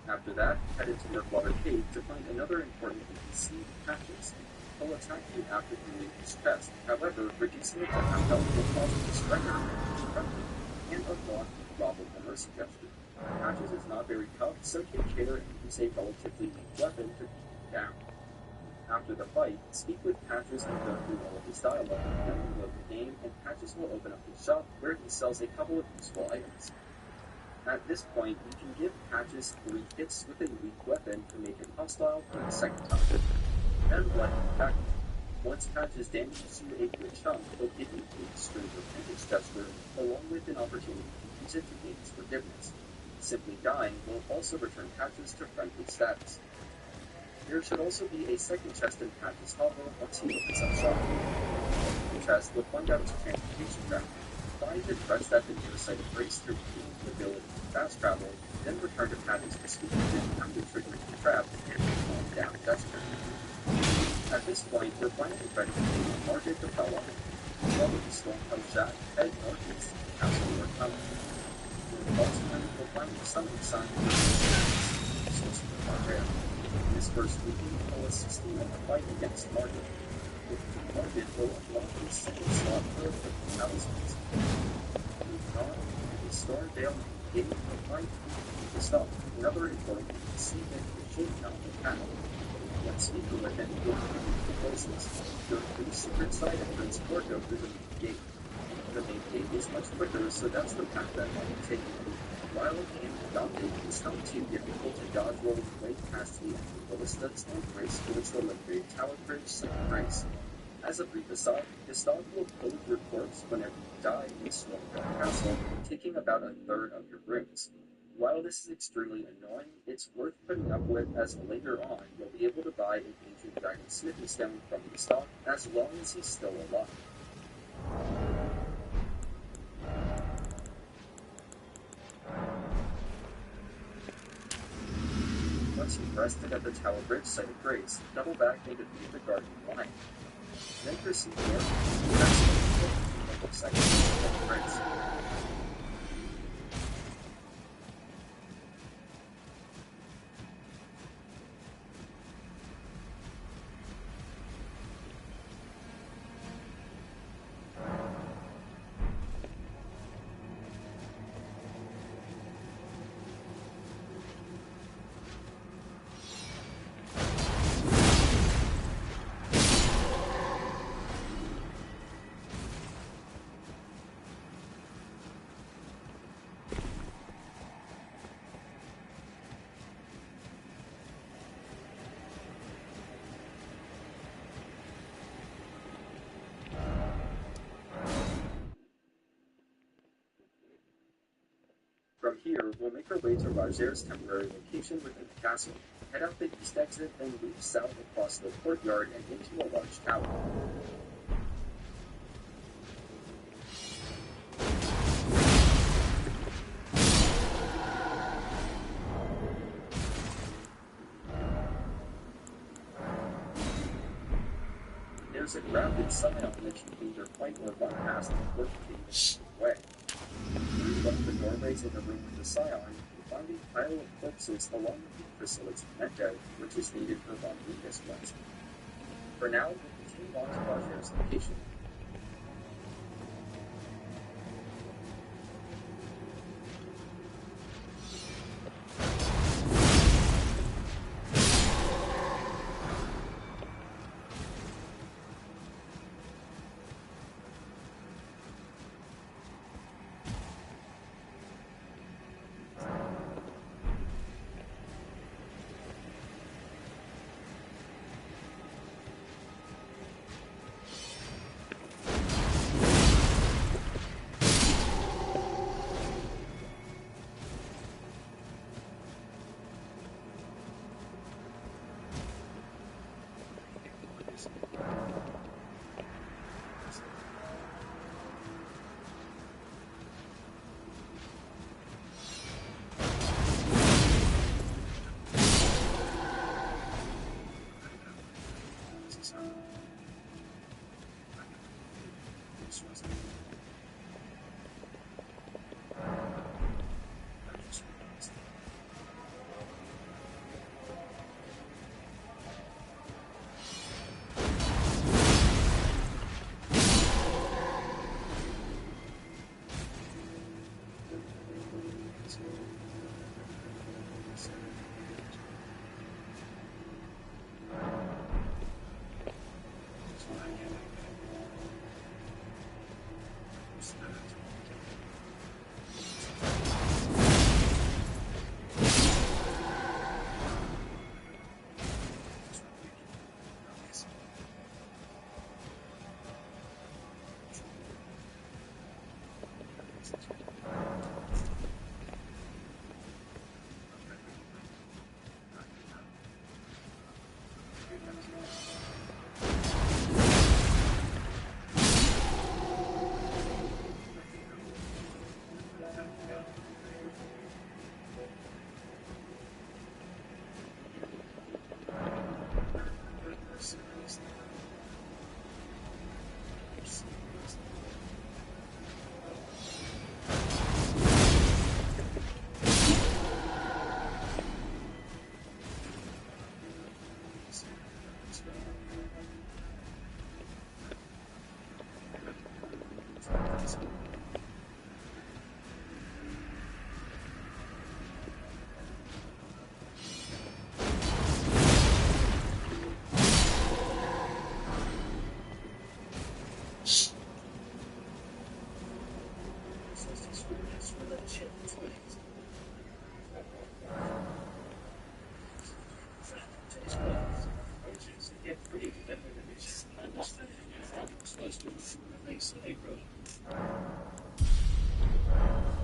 After that, head into Murkwater Cave to find another important NPC, Patches. He'll attack you after you leave his chest. However, reducing it to half health will cause him to surrender and unlock Grovel the Mercy Gesture. Patches is not very tough, so take care and use a relatively weak weapon to beat him down. After the fight, speak with Patches and go through all of his dialogue. Then reload the game, and Patches will open up his shop where he sells a couple of useful items. At this point, you can give Patches 3 hits with a weak weapon to make him hostile for the second time. Then let him attack you. Once Patches damages you a good chunk, he'll give you a string repentance gesture, along with an opportunity to use it to gain his forgiveness. Simply dying will also return Patches to friendly status. There should also be a second chest in Patches hovel once he opens up shop. If you open the chest, you'll find out his transportation craft. Find and fetch that the near site of grace to regain the ability to fast travel, then return to Patches to speak with him after triggering the trap and a calm down gesture. At this point, we're finally ready to take the market to Pella. While the storm comes shot, head northeast to the castle where coming. When the boss time, we'll finally summon the sign for the source of the Market. In this first meeting, we'll assist you in the fight against Market. With the Market, will unlock a second slot for the talismans. Moving on, the Stormdale gate will find the stop. Another important thing to see that the shape on the path. When speaking with him, you'll hear the voices. Go through the secret side entrance or go through the main gate. The main gate is much quicker, so that's the path that I'll be taking. While in Dante, it's not too difficult to dodge rolling way past the enemy ballistas and race towards the limited tower bridge site of grace. As a brief aside, Gestapo will code your corpse whenever you die in Stormdale Castle, taking about a third of your runes. While this is extremely annoying, it's worth putting up with, as later on you'll be able to buy an ancient dragon smithing stone from the stock as long as he's still alive. Once you've rested at the Tower Bridge site of grace, double back and defeat the Guardian Lion. Then proceed north to the next site of grace. From here, we'll make our way to Rajer's temporary location within the castle, head out the east exit, then loop south across the courtyard and into a large tower. There's a grounded scion that you can either fight or run past before continuing the way. Through one of the doorways in the room with the scion, you find a pile of corpses along with the chrysalis memento, which is needed for Von Lucas cleansing. For now, we'll continue on to Rajer's location.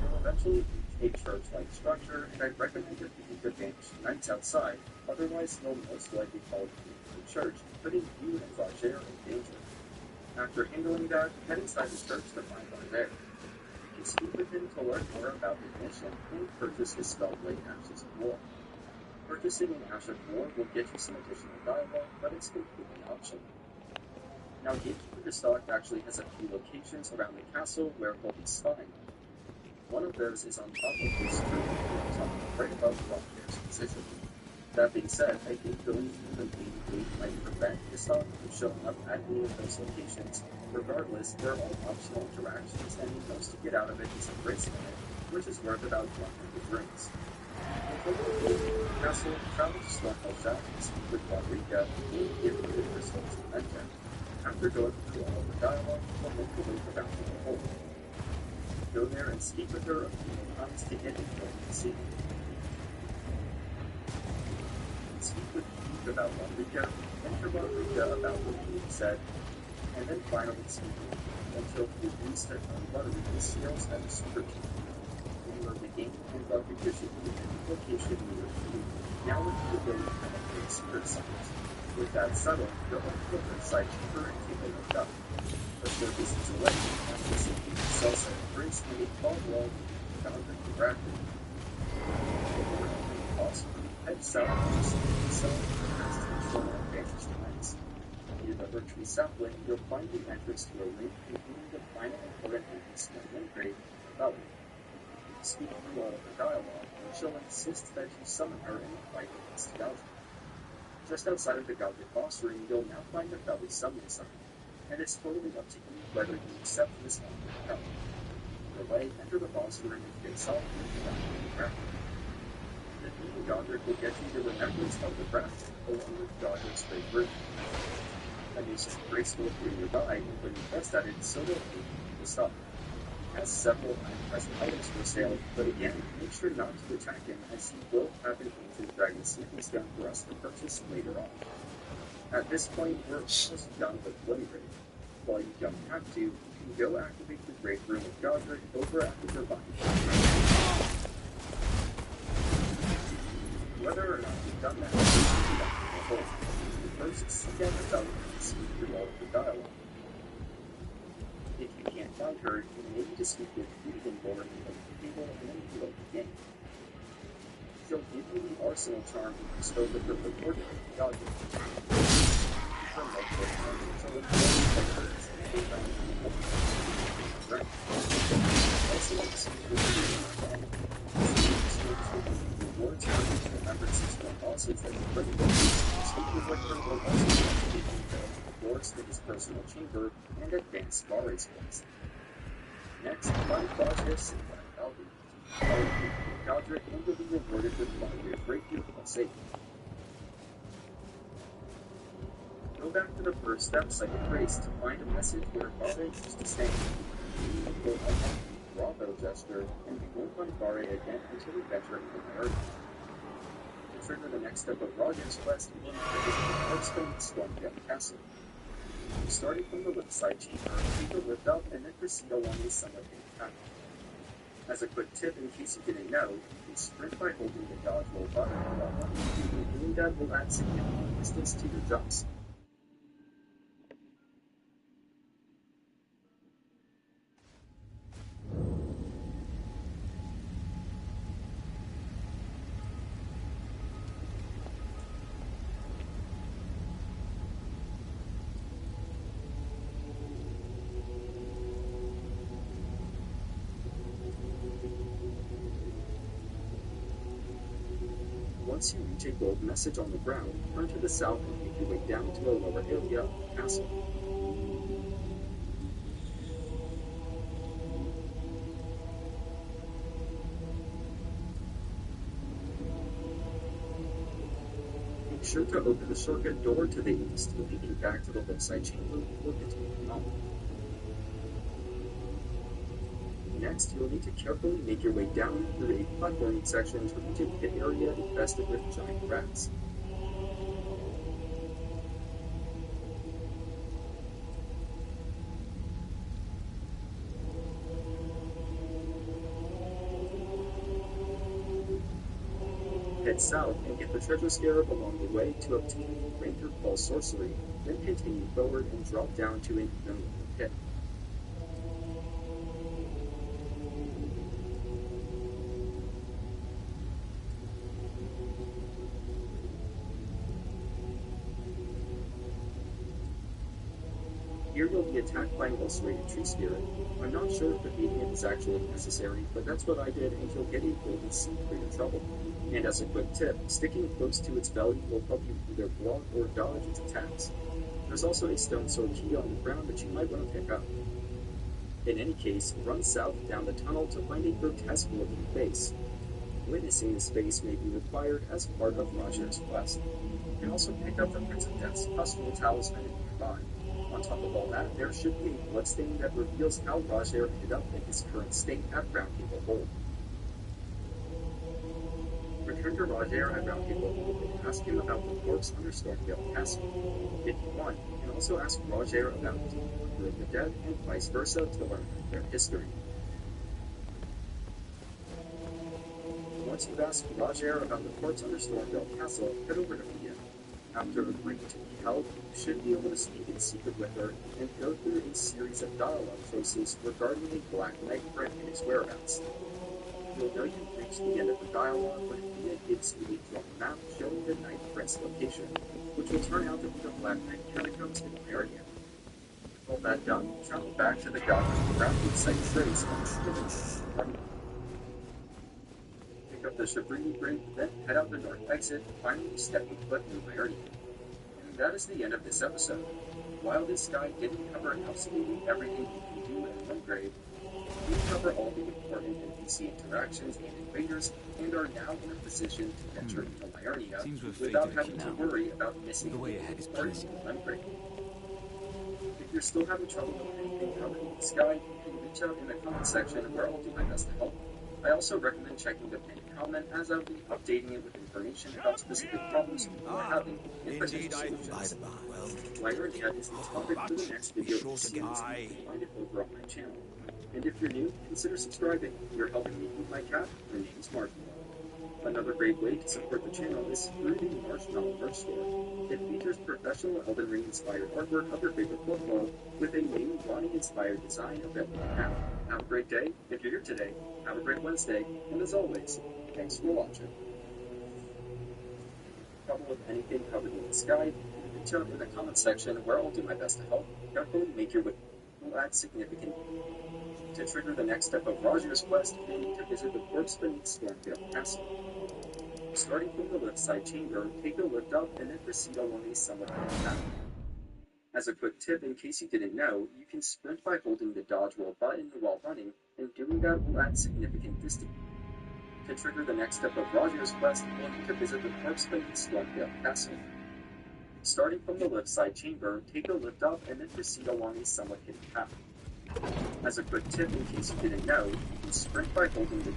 You'll eventually reach a church-like structure, and I'd recommend that you keep your banished knights outside, otherwise you'll most likely fall into the church, putting you and Roger in danger. After handling that, head inside the church to find one there. You can speak with him to learn more about the mission and purchase his spellblade Ashes of War. Purchasing an Ash of War will get you some additional dialogue, but it's completely optional. Now, Gatekeeper Gestalk actually has a few locations around the castle where he'll be spying. One of those is on top of this drooping rooftop, right above Roger's position. That being said, I think going through the main gate might prevent Gestalk from showing up at any of those locations. Regardless, they're all optional interactions, and the most you get out of it is a grace limit, which is worth about 100 rings. Before you leave the castle, travel to Stormhall Shaft and speak with Rodriga and give her the crystals to mention. After going through all of the dialogue, you'll make your way around to the hole. Go there and speak with her a few more times to get important to see. Speak with Keith about Rodriga, then to Rodriga about what Keith said, and then finally speak with Keith until he agrees to earn Rodriga's skills as a super team. When you are the game and Rodriga should be in any location near you, now with the ability to upgrade spirit signs. With that settled, you'll open the side chamber and take a look up. A short distance away, after the city of Salsa brings in a fog wall found in the racket. Before entering the boss room, head south to the city itself, past the Shoreline Vantage Lines. Near the Birch Tree Sapling, you'll find the entrance to a room containing the final important entrance to the grave of the Valley. Speak through all of the dialogue, and she'll insist that you summon her in the fight against Galgen. Just outside of the Galgen boss room, you'll now find the Valley summoning sign, and it's totally up to you whether you accept this offer or not. Either way, enter the boss room and get solid with the ground. Defeating Godric will get you the remembrance of the breath, along with Godric's great room. A new grace will appear nearby, and when you press that, it so will the stuff. He has several unimpressive items for sale, but again, make sure not to attack him, as he will have an ancient dragon sneaking gun for us to purchase later on. At this point, we're almost done with Bloody Raid. While you don't have to, you can go activate the Great Room of Godric over after your body. Whether or not you've done that, you first seek out the Valley and speak through all of the dialogue. If you can't find her, you may need to speak with Freedom Lord in the table and then reload the game. She'll give you the Arsenal charm you spoke with her before the Godric. From multiple times until it's right. Also, speak with the rewards for each remembrances from bosses that you put in. Speaking with her will also give you rewards for his personal chamber and advanced bar skills. Next, find Claudius and find Albi. Follow Godric and will be rewarded with Claudia's Great Beautiful Save. Go back to the first step, Psychic Grace, to find a message where Vare used to stand. You will unlock the Bravo gesture, and we won't find Vare again until we venture into the Earth. To trigger the next step of Roger's quest, you will need to visit the Hearthstone Stormgate Castle. Starting from the left side chamber, take a lift up and then proceed along a somewhat hidden path. As a quick tip, in case you didn't know, you can sprint by holding the dodge roll button while running, and doing that will add significant distance to your jumps. Once you reach a gold message on the ground, turn to the south and take make your way down to the lower area of the castle. Make sure to open the shortcut door to the east, leading back to the left-side chamber before continuing on. Next, you'll need to carefully make your way down through a platforming section to reach a pit area infested with giant rats. Head south and get the treasure scarab along the way to obtain Ranger Call sorcery, then continue forward and drop down to an even lower pit. Here you'll be attacked by an ulcerated tree spirit. I'm not sure if defeating it is actually necessary, but that's what I did, and you'll get a golden seed for your trouble. And as a quick tip, sticking close to its belly will help you either block or dodge its attacks. There's also a stone sword key on the ground that you might want to pick up. In any case, run south down the tunnel to find a grotesque looking face. Witnessing this face may be required as part of Roger's quest. You can also pick up the Prince of Death's pustule talisman nearby. On top of all that, there should be a bloodstain that reveals how Roger ended up in his current state at Round Table Hold. Return to Roger at Round Table Hold and ask him about the corpse under Stormdale Castle. If you want, you can also ask Roger about the Order of the Dead and vice versa to learn their history. Once you've asked Roger about the corpse under Stormdale Castle, head over to Mia. After agreeing to be held, you should be able to speak in secret with her and go through a series of dialogue choices regarding a Black Knight print and its whereabouts. You'll know you've reached the end of the dialogue when Mia gives you a drawn map showing the Knight Print's location, which will turn out to be the Black Knight catacombs in the area. With all that done, travel back to the Goblin crafting site trace on the running. Pick up the Shabrini Bridge, then head out the north exit, finally stepping foot in Laernia. And that is the end of this episode. While this guide didn't cover absolutely everything you can do at Limgrave, we cover all the important NPC interactions and invaders, and are now in a position to venture into Laernia without having to worry about missing any parts in Limgrave. If you're still having trouble with anything covered in this guide, you can reach out in the comment section where I'll do my best to help. I also recommend checking the pinned comment as I'll be updating it with information about specific problems people are having and potential solutions. Laernia is the topic for the next video in the series, and you can find it over on my channel. And if you're new, consider subscribing. You're helping me feed my cat. Her name's Marshmallow. Another great way to support the channel is through the Marshmallow merch store. It features professional Elden Ring inspired artwork of your favorite Pokemon with a new Ronnie inspired design available now. Have a great day. If you're here today, have a great Wednesday. And as always, thanks for watching. Trouble with anything covered in this guide, reach out in the comment section where I'll do my best to help. Carefully make your way. Will add significant. To trigger the next step of Roger's quest, you'll need to visit the corpse beneath Stormdale Castle. Starting from the left side chamber, take a lift up and then proceed along a somewhat hidden path. As a quick tip, in case you didn't know, you can sprint by holding the dodge roll button while running, and doing that will add significant distance. To trigger the next step of Roger's quest, you'll need to visit the corpse beneath Stormdale Castle. Starting from the left side chamber, take a lift up and then proceed along a somewhat hidden path. As a quick tip, in case you didn't know, you can sprint by holding the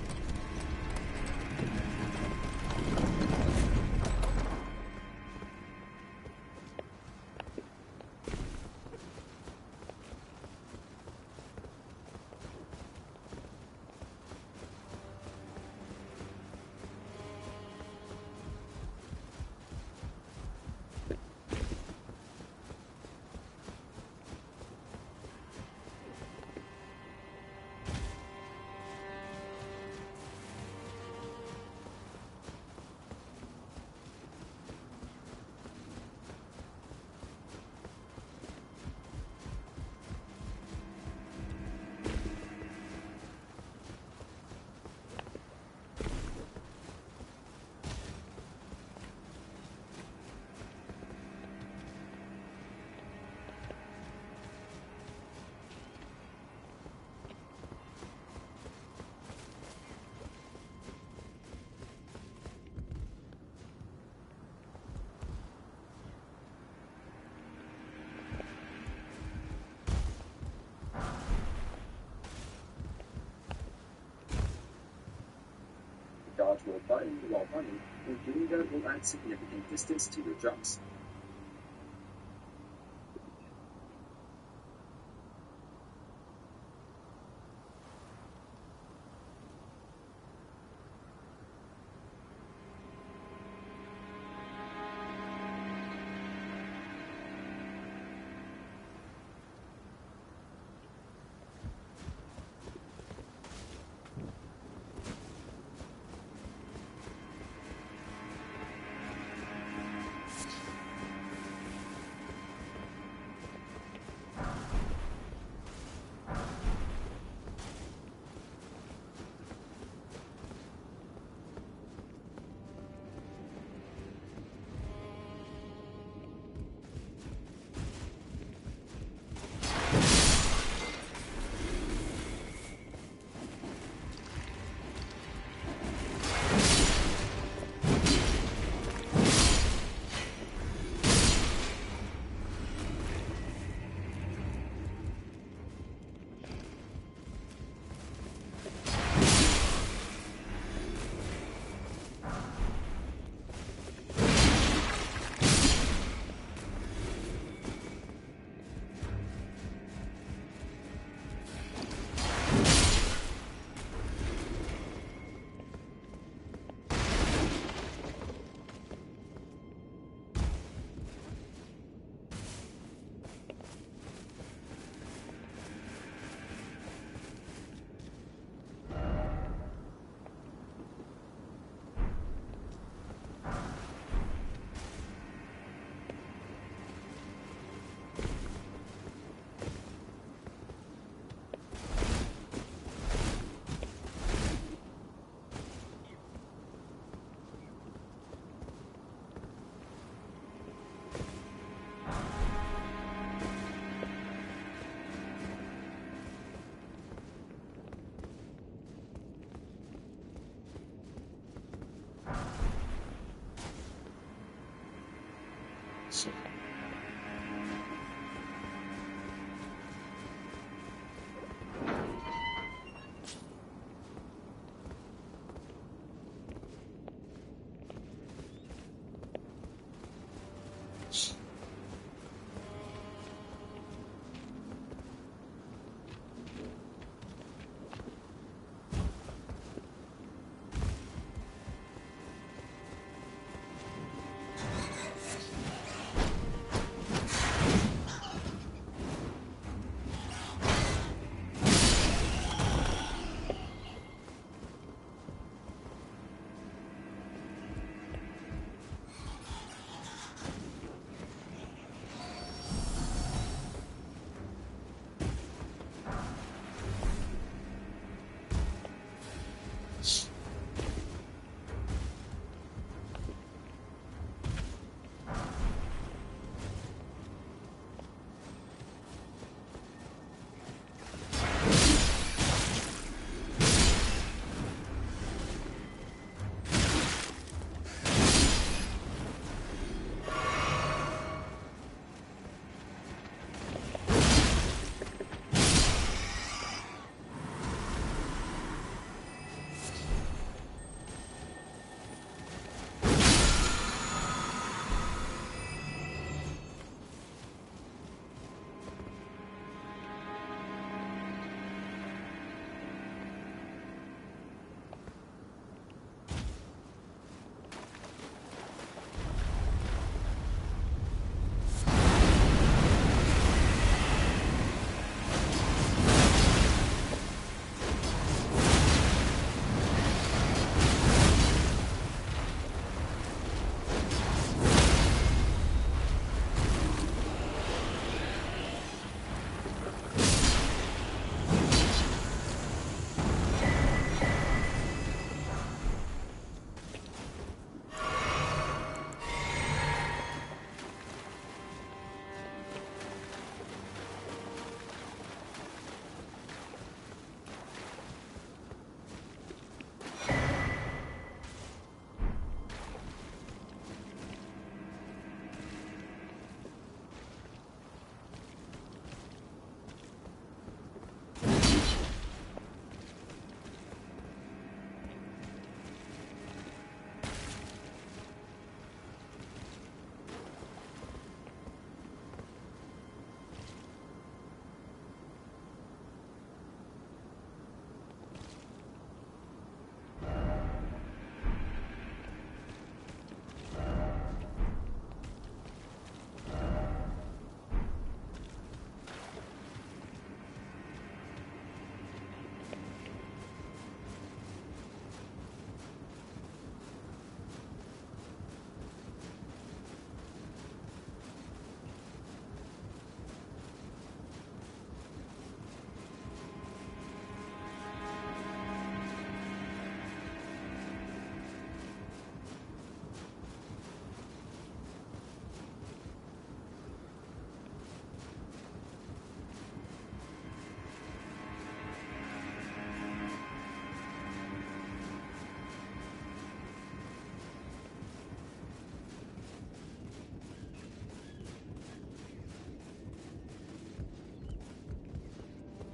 dodge roll button while running, and doing that will add significant distance to your jumps.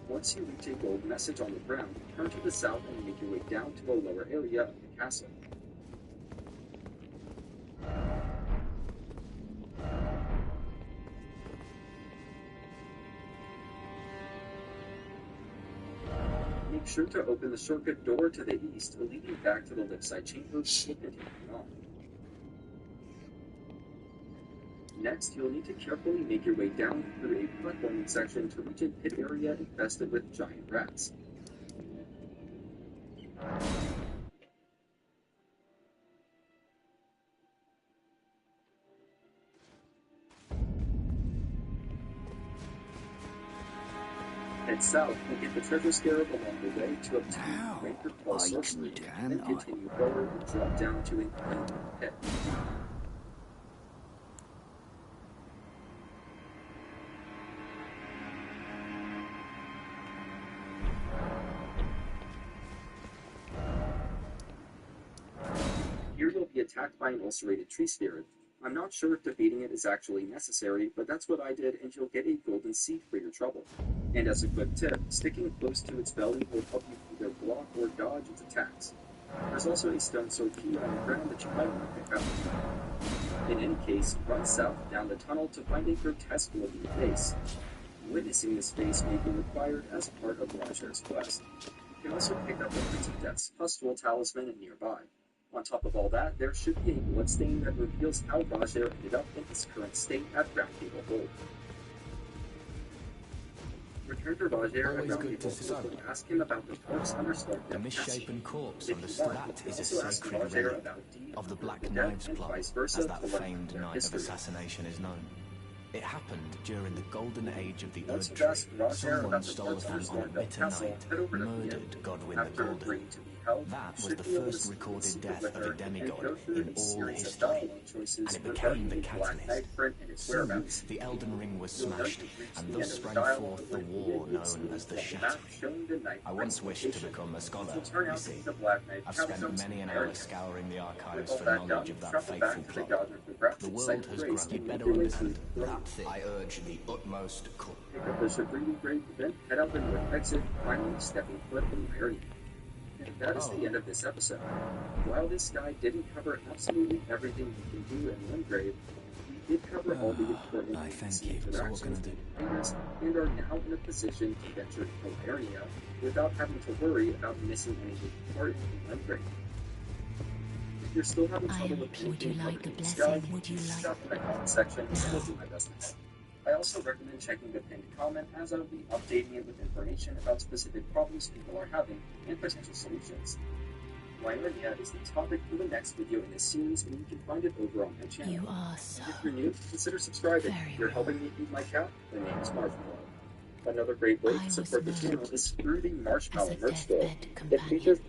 Once you reach a gold message on the ground, turn to the south and make your way down to the lower area of the castle. Make sure to open the shortcut door to the east, leading back to the Lipside Chamber before continuing on. Next, you'll need to carefully make your way down through a platforming section to reach a pit area infested with giant rats. Head south and get the treasure scarab along the way to obtain the Raker Claw sorcery, then continue forward and drop down to an unknown pit. Here you'll be attacked by an ulcerated tree spirit. I'm not sure if defeating it is actually necessary, but that's what I did, and you'll get a golden seed for your trouble. And as a quick tip, sticking close to its belly will help you either block or dodge its attacks. There's also a stone sword key on the ground that you might want to pick up. In any case, run south down the tunnel to find a grotesque-looking face. Witnessing this face may be required as part of Roger's quest. You can also pick up the Prince of Death's pustule talisman nearby. On top of all that, there should be a bloodstain that reveals how Roger ended up in his current state at Round Table Hold. Return to Roger at Round Table Hold and ask him about the corpse under Stormdale The misshapen corpse under that is a sacred relic of the Black Knives plot, as that famed night of assassination is known. It happened during the golden age of the Erd Tree. Someone stole them on a bitter night, murdered Godwyn the Golden. That was the first recorded death of a demigod in all history, and it became the catalyst. Soon, the Elden Ring was smashed, and thus sprang forth the war known as the Shattering. I once wished to become a scholar, you see. I've spent many an hour scouring the archives for knowledge of that fateful plot. The world has grown. You'd better understand. That's it. I urge the utmost caution. Pick up the Shabriri grave, then head out the north exit, finally stepping foot in the area. And that is the end of this episode. While this guide didn't cover absolutely everything you can do in one grave, we did cover all the important interactions with players and are now in a position to venture into area without having to worry about missing anything important in one grave. If you're still having trouble with anything in this guide, stop in the comment section and I'll do my best to help. I also recommend checking the pinned comment, as I'll be updating it with information about specific problems people are having and potential solutions. Liurnia is the topic for the next video in this series, and you can find it over on my channel. You are so if you're new, consider subscribing. If you're helping me feed my cat, the name is Marshmallow. Another great way to support the channel is through the Marshmallow merch store. It features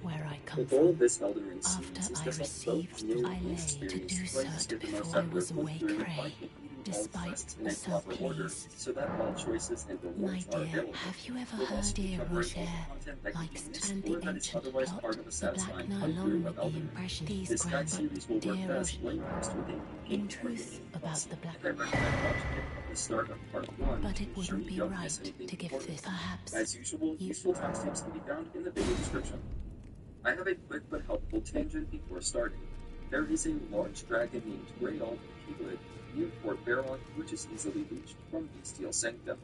where I come the goal from. of this Elden Ring series After is I to help received both new the and lay experienced to do players so get the most before I out was of their away through prey, by completing all despite quests in the a proper order, please. so that all choices and My rewards are dear, available. have you ever We'll heard also be dear covering Roger all the content that can likes be to missed and or the that is ancient otherwise plot, part of a the satisfying Black Knight, playthrough along of with the Elden Ring. impression these This guide ground, series will work dear best Roger. when used with a new In game truth, about the Black I recommend watching it at the start of part 1 but to it make sure wouldn't you be don't miss right anything to give important. this. Perhaps As usual, you useful timestamps can be found in the video description. I have a quick but helpful tangent before starting. There is a large dragon named Greydol Keylid near Fort Barrock, which is easily reached from Bestial Sanctum.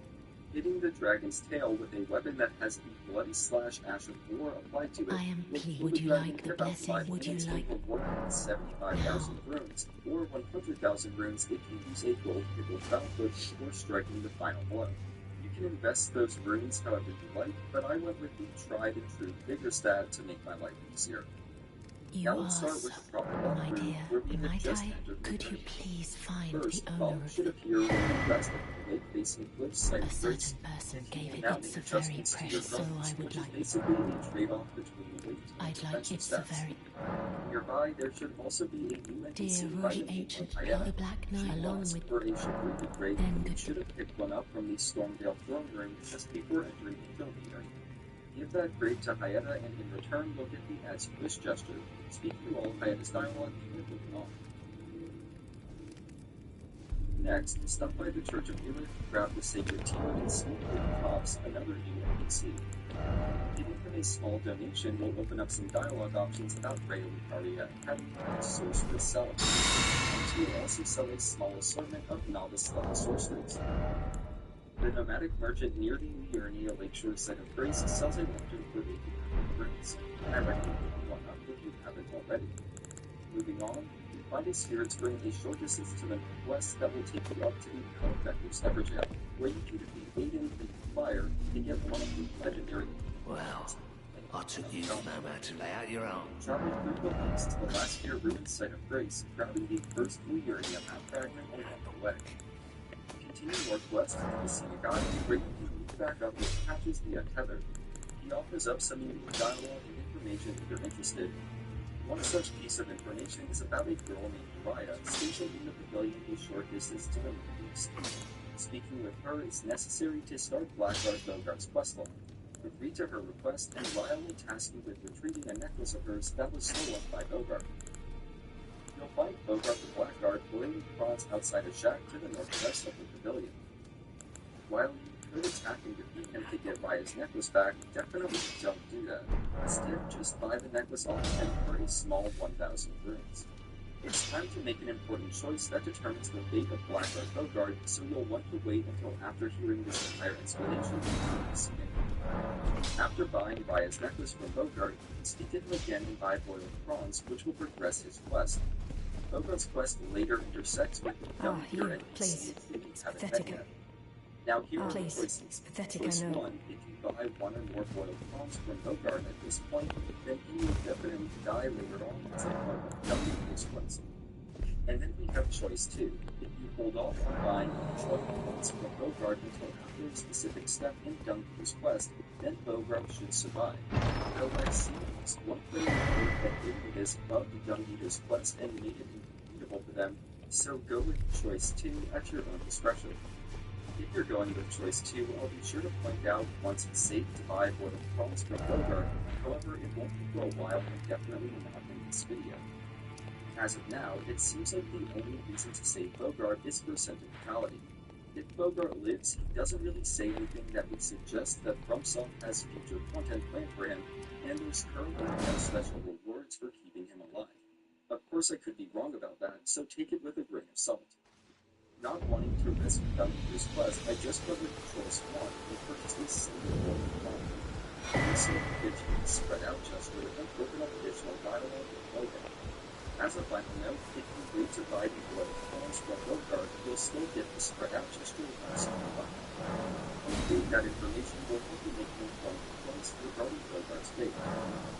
Hitting the dragon's tail with a weapon that has the bloody slash ash of war applied to it I am will pleased. kill Would the you dragon like in the about blessing? 5 Would you minutes like and will work with 75,000 runes, or 100,000 runes if you use a gold pickled fountain before striking the final blow. You can invest those runes however you like, but I went with the tried and true Vigor stat to make my life easier. You Now are let's start so, with the proper my walkthrough, dear. where we had Might just I? entered the Could you dungeon. please find First, the Hall owner of should the... appear when you rest at the lake facing cliff side A of grace. certain person And you gave can it. now It's make a very adjustments to your precious, so drones, I would which like... is basically a trade-off between weight and I'd like... defensive It's a stats. very... Nearby, there should also be a new Dear NPC by the Roger, name ancient of plot, Hyena. the Black Knight, She along asked with... for a Shabriri grave, Then and you good. should have picked one up from the Stormdale throne room just before entering the throne area. Give that grave to Hyena, and in return, you'll get the As You Wish gesture. Speak through all Hyena's dialogue before moving on. Next, stop by the Church of Ylith, grab the Sacred Tear, and speak with Tops, another new NPC. Giving him a small donation will open up some dialogue options about Raya Lucaria Academy and Sorceress Selling. And he will also sell a small assortment of novice-level sorceries. The nomadic merchant near the Liurnia Lakeshore site of Grace sells a lantern for 800 rings, and I recommend picking one up if you haven't already. Moving on, you find a spirit spring a short distance to the northwest that will take you up to the Malefactor's Everjail, where you can defeat Aiden and Fire to get one of the legendary. Well, I took you no matter. Lay out your own. Travel through the lakes to the last year ruined site of Grace, grabbing the first Liurnia map fragment along the way. Continue northwest to the Scenic Island, where you can meet back up with Patches via Tether. He offers up some unique dialogue and information if you're interested. One such piece of information is about a girl named Raya, stationed in the pavilion a short distance to the northeast. Speaking with her is necessary to start Blackguard Bogart's questline. Agree to her request, and Raya will task you with retrieving a necklace of hers that was stolen by Bogart. You'll find Bogart the Blackguard boiling prawns outside a shack to the northwest of the pavilion. While you could attack and defeat him to get Raya's necklace back, definitely don't do that. Instead, just buy the necklace off him for a small 1,000 runes. It's time to make an important choice that determines the fate of Blackguard Bogart, so you'll want to wait until after hearing this entire explanation before proceeding. After buying Raya's necklace from Bogart, speak to him again and buy boiled prawns, which will progress his quest. Bogart's quest later intersects with the young hero NPC who you haven't met yet. Now here are the choices. Choice 1, if you buy one or more boiled prawns from Bogart at this point, then he will definitely die later on as a part of young hero's quest. And then we have choice 2. If you hold off on buying each boiled prawns from Bogart until after a specific step in Dungeon's quest, then Bogart should survive. Though I've seen at least one player report that did this above the Young Eater's quest and made it unbeatable for them, so go with choice 2 at your own discretion. If you're going with choice 2, I'll be sure to point out once it's safe to buy boiled prawns from Bogart, however it won't be for a while and definitely not in this video. As of now, it seems like the only reason to save Bogart is for sentimentality. If Bogart lives, he doesn't really say anything that would suggest that FromSoft has future content planned for him, and there's currently no special rewards for keeping him alive. Of course I could be wrong about that, so take it with a grain of salt. Not wanting to risk Dunker's quest, I just covered choice 1 and purchased a single boiled prawn. This pitch is spread out gesture and open up additional dialogue with Bogart. As a final note, if you wait to buy the boiled prawns from Bogart, you'll still get the spread out gesture once in a while. Hopefully that information will help you make informed points regarding Bogart's fate.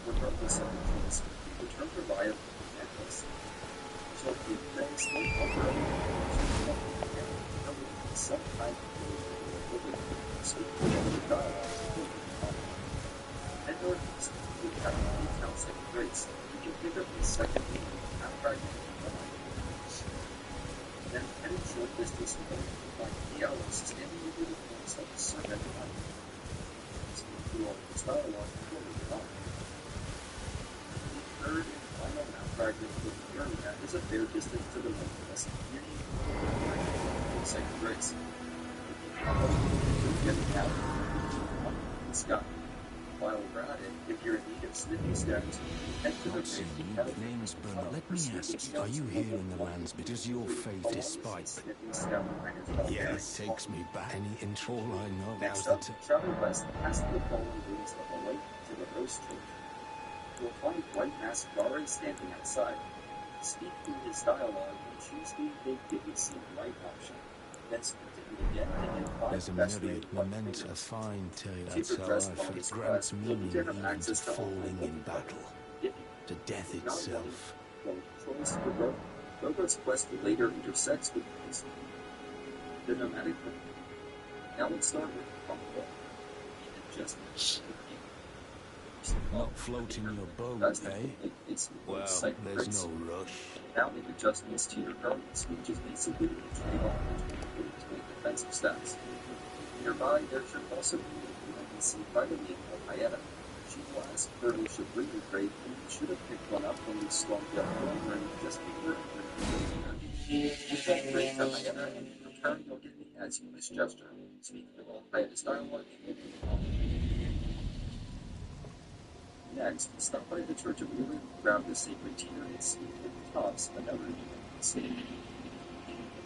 Regardless of the choice, return to Raya with the necklace. She'll give thanks and offer any information sometime speak to the dialogue and northeast, we have the towns like Grace. You can pick up the second meeting at fragment then heading short distance away to find the owls standing over the fence like a serpent on speak through all this dialogue before moving on. The third and final map fragment with the area is a fair distance to the northwest beginning of St. Grace. Getting out of the sky. While we're at it, if you're in need of sniffing stones, head to the My name is Bernard. Let me ask, are you here in the lands because your faith despite? Yes, takes me back. Any intro I know. Next up, travel west past the fallen ruins of the lake to the Rose Church. You'll find white masked Gare standing outside. Speak through his dialogue and choose the They Didn't Seem Right option. Then speak to him again to get 5 there's a myriad lament, a fine tale to that's progress how on his life grants quest, meaning you need to have even to access to falling in battle, to death itself. Choice Bogart's quest later intersects with his the nomadic one. Now let's start with Conquest. Just Not floating your boat, eh? Well, there's no rush. Now make adjustments to your guardians, which is basically the trade-off between defensive stats. Nearby, there should also be an NPC by the name of Hyena. She flies ferocious breeding crate, and you should have picked one up when we stormed the Elden Ring just before entering the building. Then break the hyena and in return you'll get me as you wish gesture. Speak the little hyena's dialogue and you'll be on. Next, stop by the Church of Ulu, grab the sacred tear, and speak with the tops of another human state.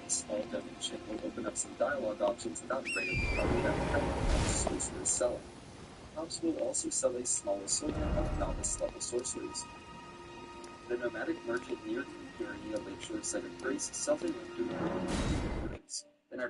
A small donation will open up some dialogue options about Raya Lucaria and how sorcerers sell it. Tops will also sell a small assortment of novice-level sorceries. The nomadic merchant near the Imperial Lakeshore site of Grace sells a lantern for the Imperial Orders. Then I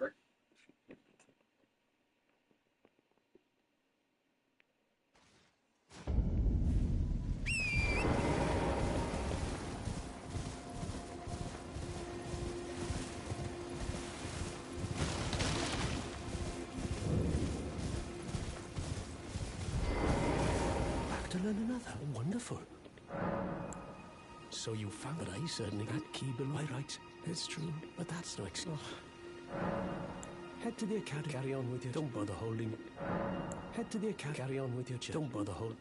Back to learn another. Wonderful. So you found that I certainly that key below. Right. It's true, but that's no excuse. Head to the academy. Carry on with your. Don't bother holding. Head to the academy. Carry on with your. Don't bother holding.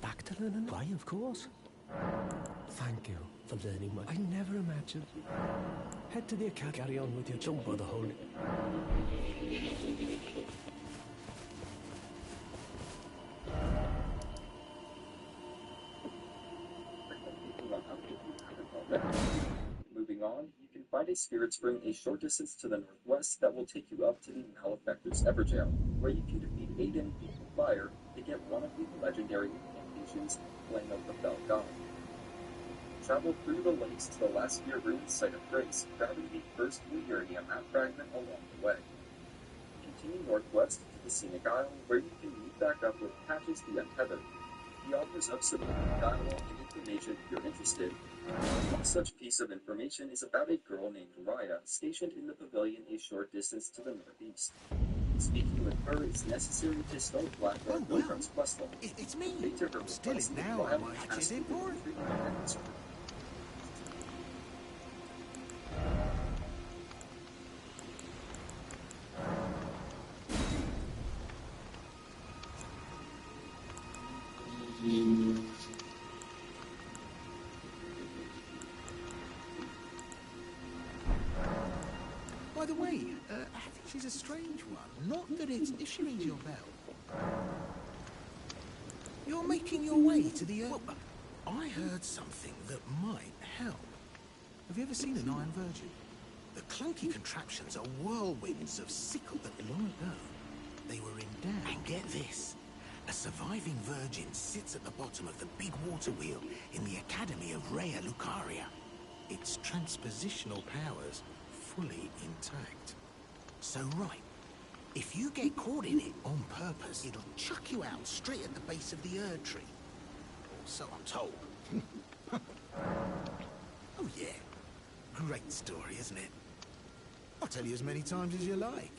Back to learn another. Why, of course. Thank you for learning my. I never imagined. Head to the academy. Carry on with your. Don't bother holding. Moving on, you can find a spirit spring a short distance to the northwest that will take you up to the Malefactor's Everjail, where you can defeat Aiden with fire to get one of the legendary incantations, Flame of the Fell God. Travel through the lakes to the last Spear Ruins site of Grace, grabbing the first Weirnia map fragment along the way. Continue northwest to the Scenic Isle, where you can meet back up with Patches the Untethered. He offers up some open dialogue and information if you're interested. One such piece of information is about a girl named Raya, stationed in the pavilion a short distance to the northeast. Speaking with her is necessary to start Blackguard Pilgrim's questline. It's me. Take to her Still request it that now, Raya am I ask catching you it to for? intriguing and answer. By the way, I think she's a strange one. Not that it's if she rings your bell. You're making your way to the Well, I heard something that might help. Have you ever seen an Iron Virgin? The clunky contraptions are whirlwinds of sickle that long ago they were in doubt. And get this. A surviving virgin sits at the bottom of the big water wheel in the Academy of Raya Lucaria. Its transpositional powers fully intact. So right, if you get caught in it on purpose, it'll chuck you out straight at the base of the Erd tree. Or so I'm told. Oh yeah, great story, isn't it? I'll tell you as many times as you like.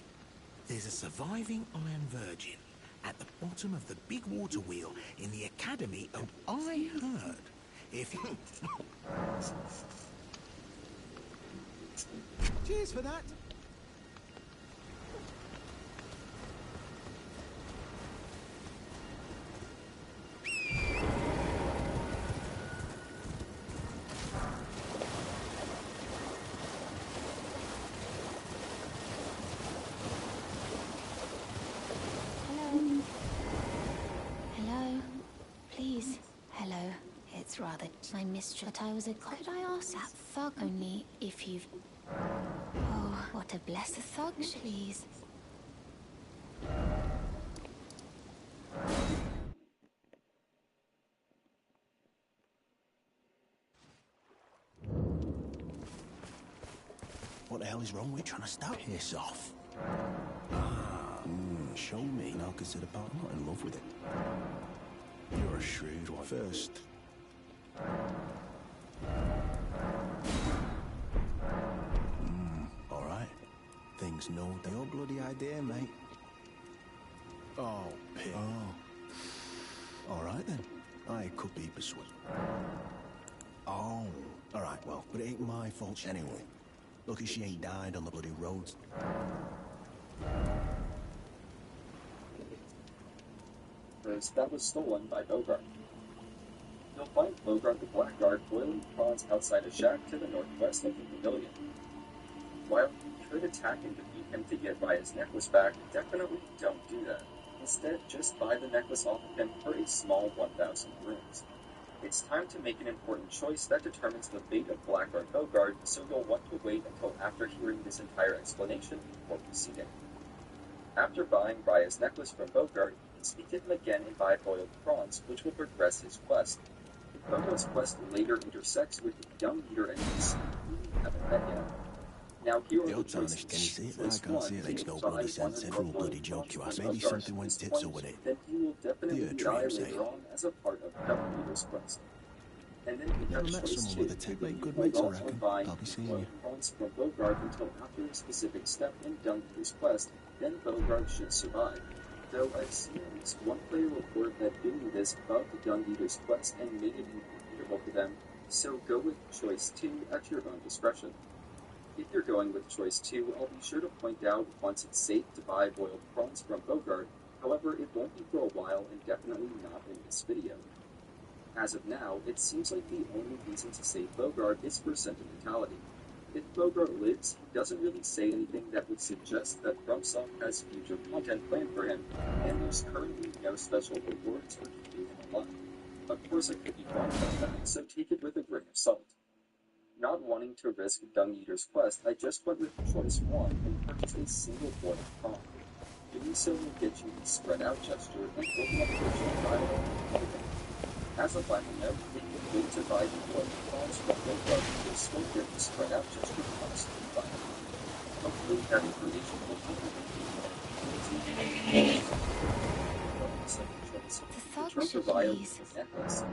There's a surviving Iron Virgin at the bottom of the big water wheel in the Academy of... I heard if you... Cheers for that. Hello? Please. Hello. It's rather my mistress, but I was a... Could I ask that thug only if you've... Oh, what a blessed thug, please. What the hell is wrong with trying to stop? Piss off. Show me, and I'll consider part. I'm not in love with it. You're a shrewd one. First. All right. Things no doubt. Your bloody idea, mate. Oh, pig. Oh. All right, then. I could be persuaded. Oh. All right, well, but it ain't my fault anyway. Lucky she ain't died on the bloody roads. hers that was stolen by Bogart. You'll find Bogart the Blackguard boiling prawns outside a shack to the northwest of the pavilion. While you could attack and defeat him to get Raya's necklace back, definitely don't do that. Instead, just buy the necklace off of him for a small 1,000 runes. It's time to make an important choice that determines the fate of Blackguard Bogart, so you'll want to wait until after hearing this entire explanation before proceeding. After buying Raya's necklace from Bogart, you can speak to him again and buy boiled prawns, which will progress his quest. Bogart's quest later intersects with Dung Eater and Beast, who we haven't met yet. Now here are the choices. Can you see it? I Choice can't 1, see it. Makes no buy bloody one sense. or Every more bloody boiled joke you prawns ask. from Maybe Bogart something at went this tits point, over it. then you will definitely Yeah, die dreams, eh? later on as a part of Dung Eater's quest. And then we Never have met choice someone 2, with a tech like good hold mates, I off on reckon. buying I'll be seeing boiled you. prawns from Bogart until after a specific step in Dung Eater's quest, then Bogart should survive. Though I've seen at least one player report that doing this bugged Dung Eater's quest and made it unreadable for them, so go with choice 2 at your own discretion. If you're going with choice 2, I'll be sure to point out once it's safe to buy boiled prawns from Bogart, however it won't be for a while and definitely not in this video. As of now, it seems like the only reason to save Bogart is for sentimentality. If Bogart lives, he doesn't really say anything that would suggest that FromSoft has future content planned for him, and there's currently no special rewards for keeping him alive. Of course I could be wrong about that, so take it with a grain of salt. Not wanting to risk Dung Eater's quest, I just went with choice 1 and purchased a single boiled prawn. Doing so will get you the spread out gesture and open up additional dialogue in editing. As a final note, if you wait to buy the boiled prawns from Bogart, you'll still get the spread out gesture cost to buy it. Hopefully that information will help you make second choice. The thug Return to should Raya please. with the necklace.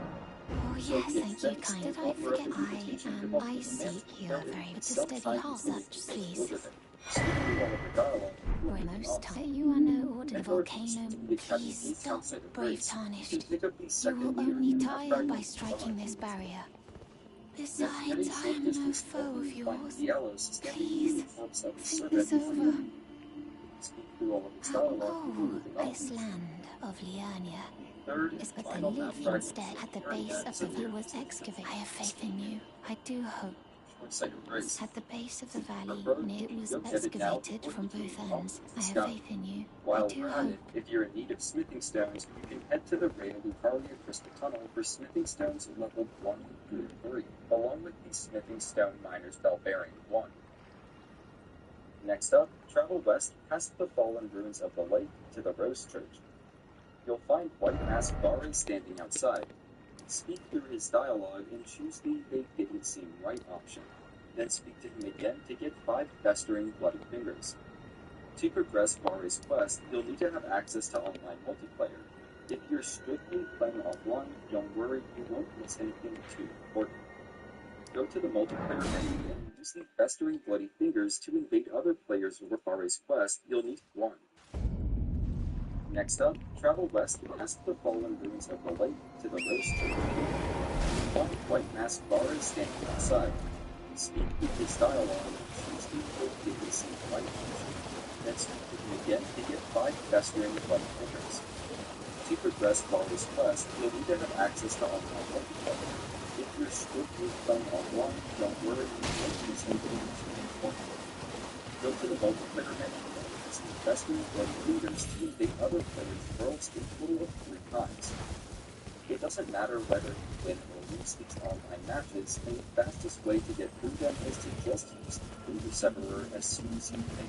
Oh So yes, it's thank you, then kind. to Did I offer up forget an invitation to help I with the seek mask, your though it very will be with a some steady time heart, before you such can please. conclude with it. Speak through all of the dialogue before We're moving most on. tight. You are no ordinary And volcano. Please stop, brave tarnished. You will only die by striking this barrier. Besides, I am no foe of yours. Please, think this over. Speak through all of its dialogue before moving on. This land of Liurnia Third is but the final map live fragment instead at the for base Liurnia of is the in valley here. was excavated. I have faith in you. I do hope. Short-sighted race. At the base of the valley, Prefer when it was go get it now excavated before from you both move on ends, to I have Scott. faith in you. I While do we're at hope. it, if you're in need of smithing stones, you can head to the Raya Lucaria Crystal Tunnel for smithing stones level 1 through 3, along with the smithing stone miner's bell bearing 1. Next up, travel west past the fallen ruins of the lake to the Rose Church. You'll find White Mask Barre standing outside. Speak through his dialogue and choose the "they didn't seem right" option. Then speak to him again to get 5 festering bloody fingers. To progress Barre's quest, you'll need to have access to online multiplayer. If you're strictly playing offline, don't worry, you won't miss anything too important. Go to the multiplayer menu and use the festering bloody fingers to invade other players with Barre's quest. You'll need 1. Next up, travel west past the fallen ruins of the lake to the Rose Church. You'll find White Mask Barre standing outside. Speak through his dialogue and choose the "they didn't seem right" option. Then speak to him again to get 5 festering bloody fingers. To progress Barre's quest, you'll need to have access to online multiplayer. If you're strictly playing offline, don't worry, you won't miss anything too important. Go to the multiplayer menu and use the festering bloody fingers to invade other players' worlds a total of 3 times. It doesn't matter whether you win or lose these online matches, and the fastest way to get through them is to just use the Finger Severer as soon as you can.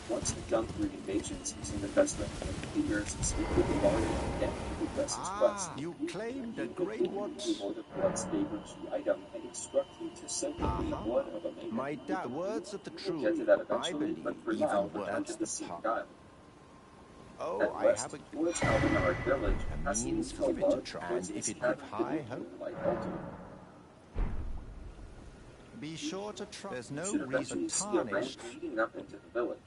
Once you've done 3 invasions using the festering bloody fingers, speak with the Barre again to progress his quest. You claimed a You great will one. the Lord of Blood's favorite key item and instruct you to soak it in the blood of a maiden. My words of the We'll get to truth, that I eventually, believe, but for even now, return words to the the Seek tongue. Isle. Oh, At I west, have a towards Albanard Village, a passing means into for a me to large try, and poisonous if it be cavern high hidden hope, in a light altar. be sure to try. There's You no should reason eventually see a ramp tarnished. leading up into the village.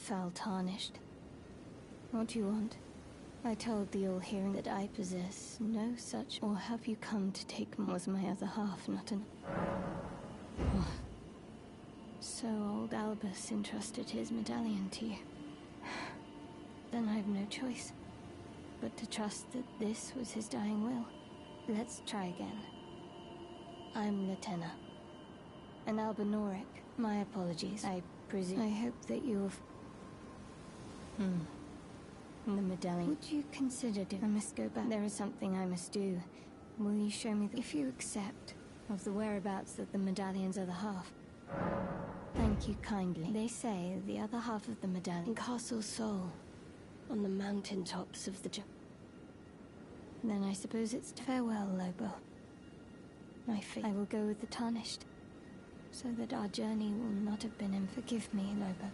fell tarnished. What do you want? I told the all-hearing that I possess no such... Or have you come to take... Was my other half not an... Oh. So old Albus entrusted his medallion to you. Then I have no choice but to trust that this was his dying will. Let's try again. I'm Latena. An Albinoric. My apologies. I presume... I hope that you've... The medallion. Would you consider it? I must go back. There is something I must do. Will you show me if you accept of the whereabouts of the medallion's other half? Thank you kindly. They say the other half of the medallion in Castle Sol, on the mountaintops of the... Then I suppose it's farewell, Lobo. My fate. I will go with the Tarnished, so that our journey will not have been in... Forgive me, Lobo.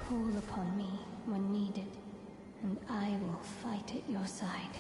Call upon me when needed, and I will fight at your side.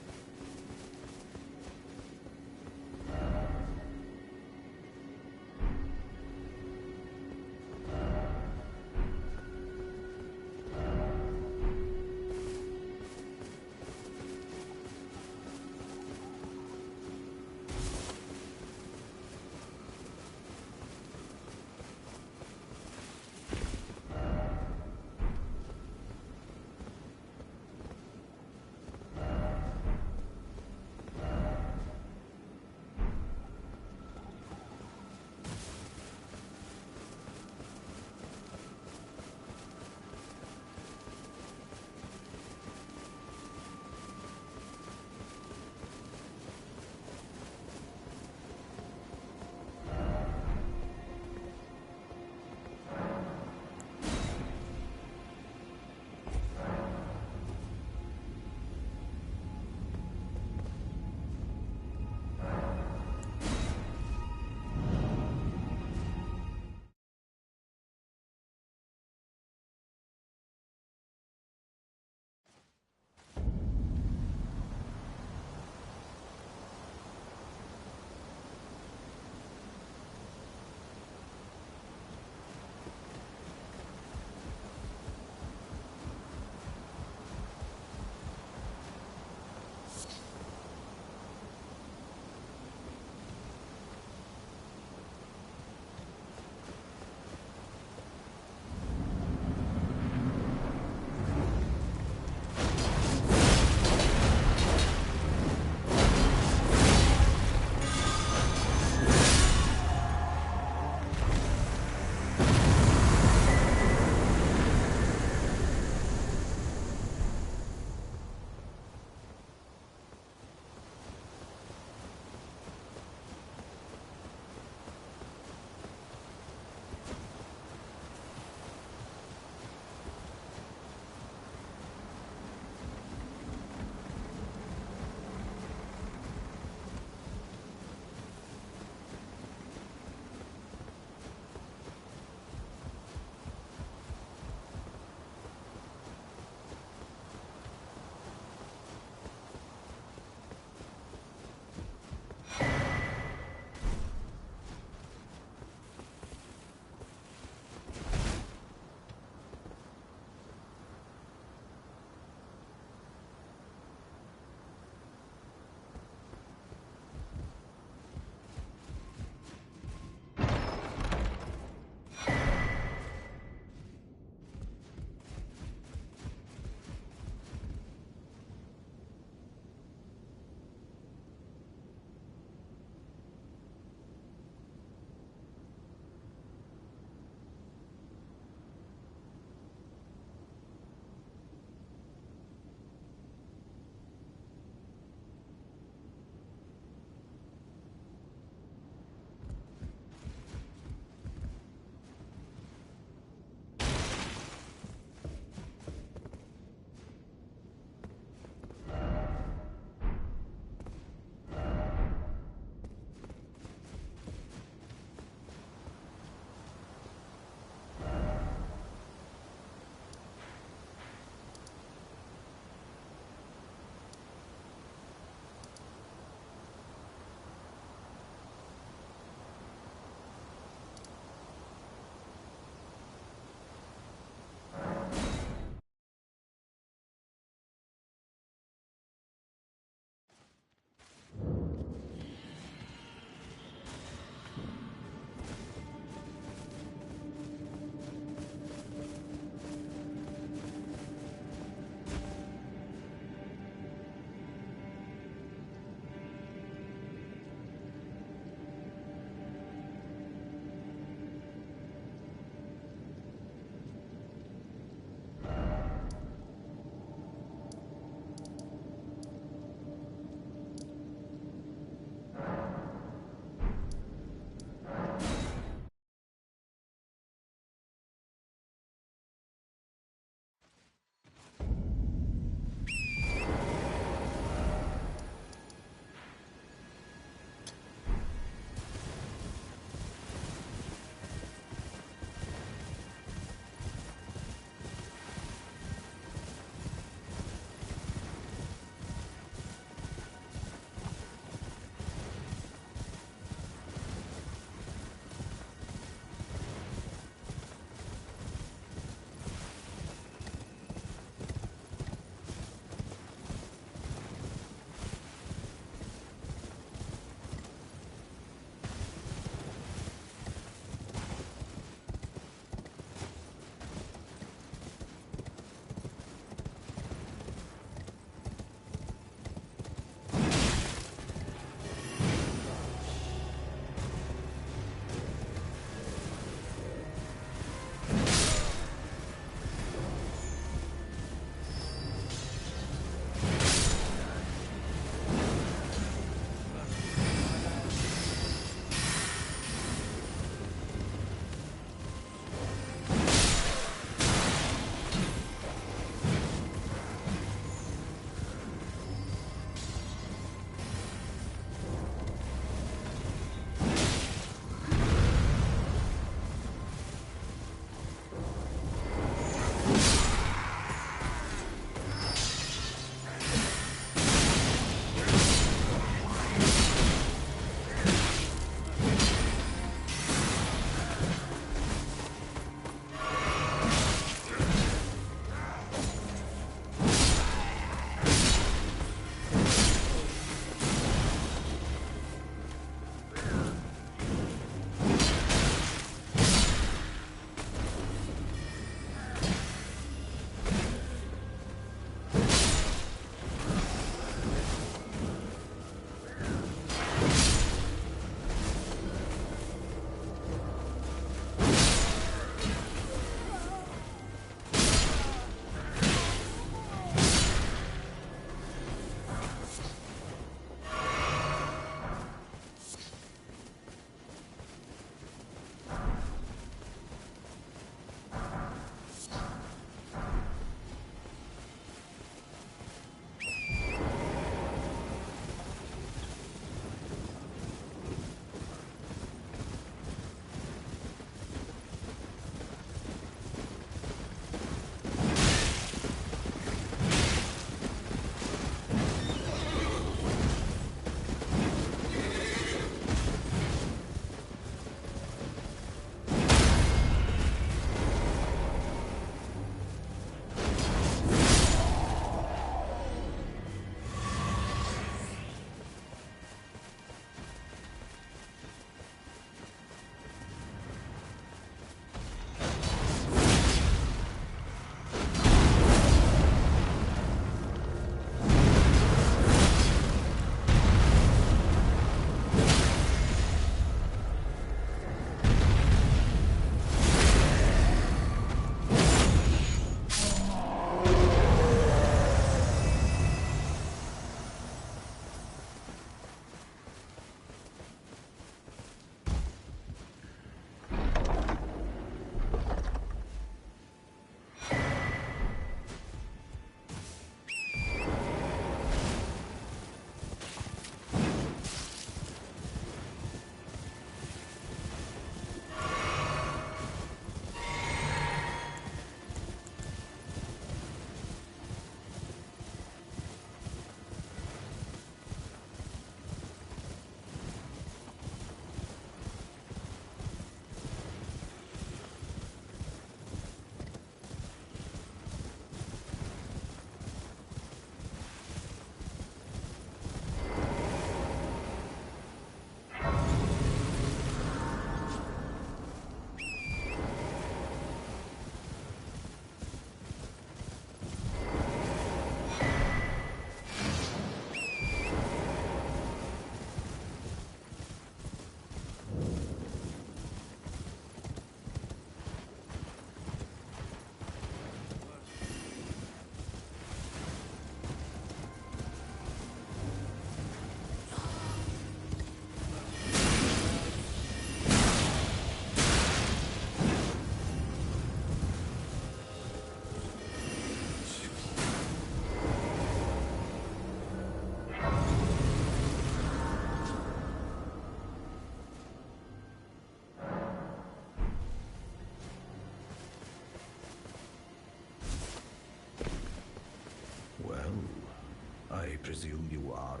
I presume you are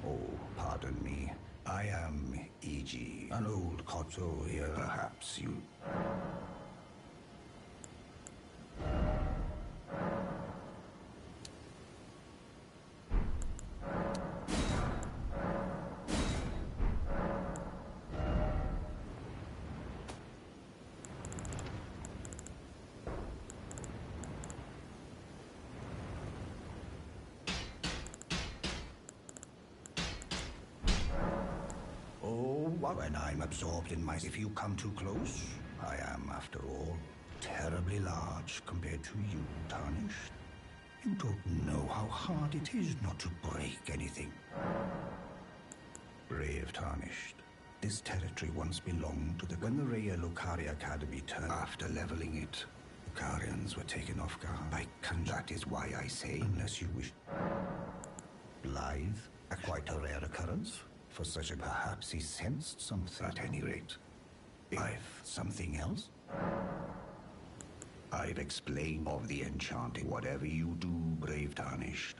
Oh, pardon me. I am E.G., an old Koto here. Perhaps you... When I'm absorbed in my... If you come too close, I am, after all, terribly large compared to you, Tarnished. You don't know how hard it is not to break anything. Brave Tarnished. This territory once belonged to the... When the Raya Lucari Academy turned after leveling it, Lucarians were taken off guard by That is why I say, unless you wish... Blithe, quite a rare occurrence. For such a perhaps he sensed something at any rate. I've something else? I've explained of the enchanting. Whatever you do, brave Tarnished.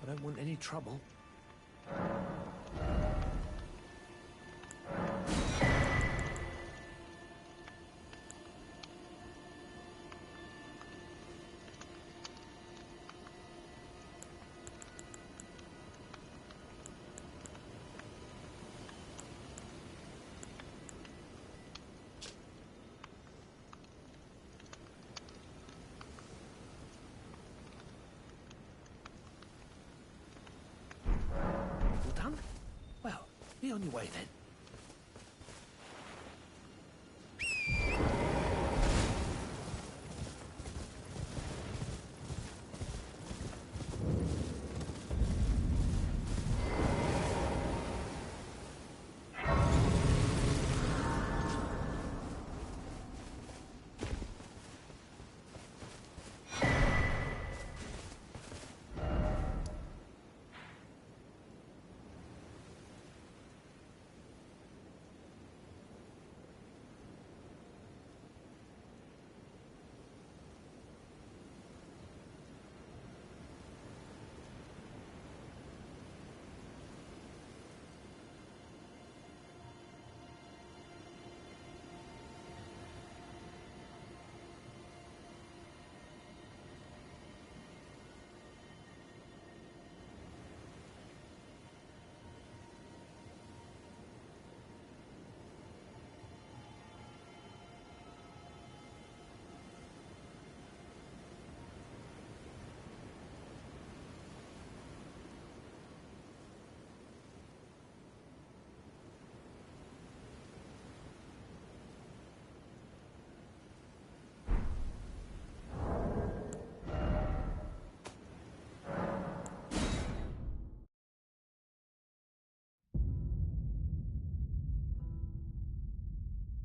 I don't want any trouble. All done? Well, be on your way then.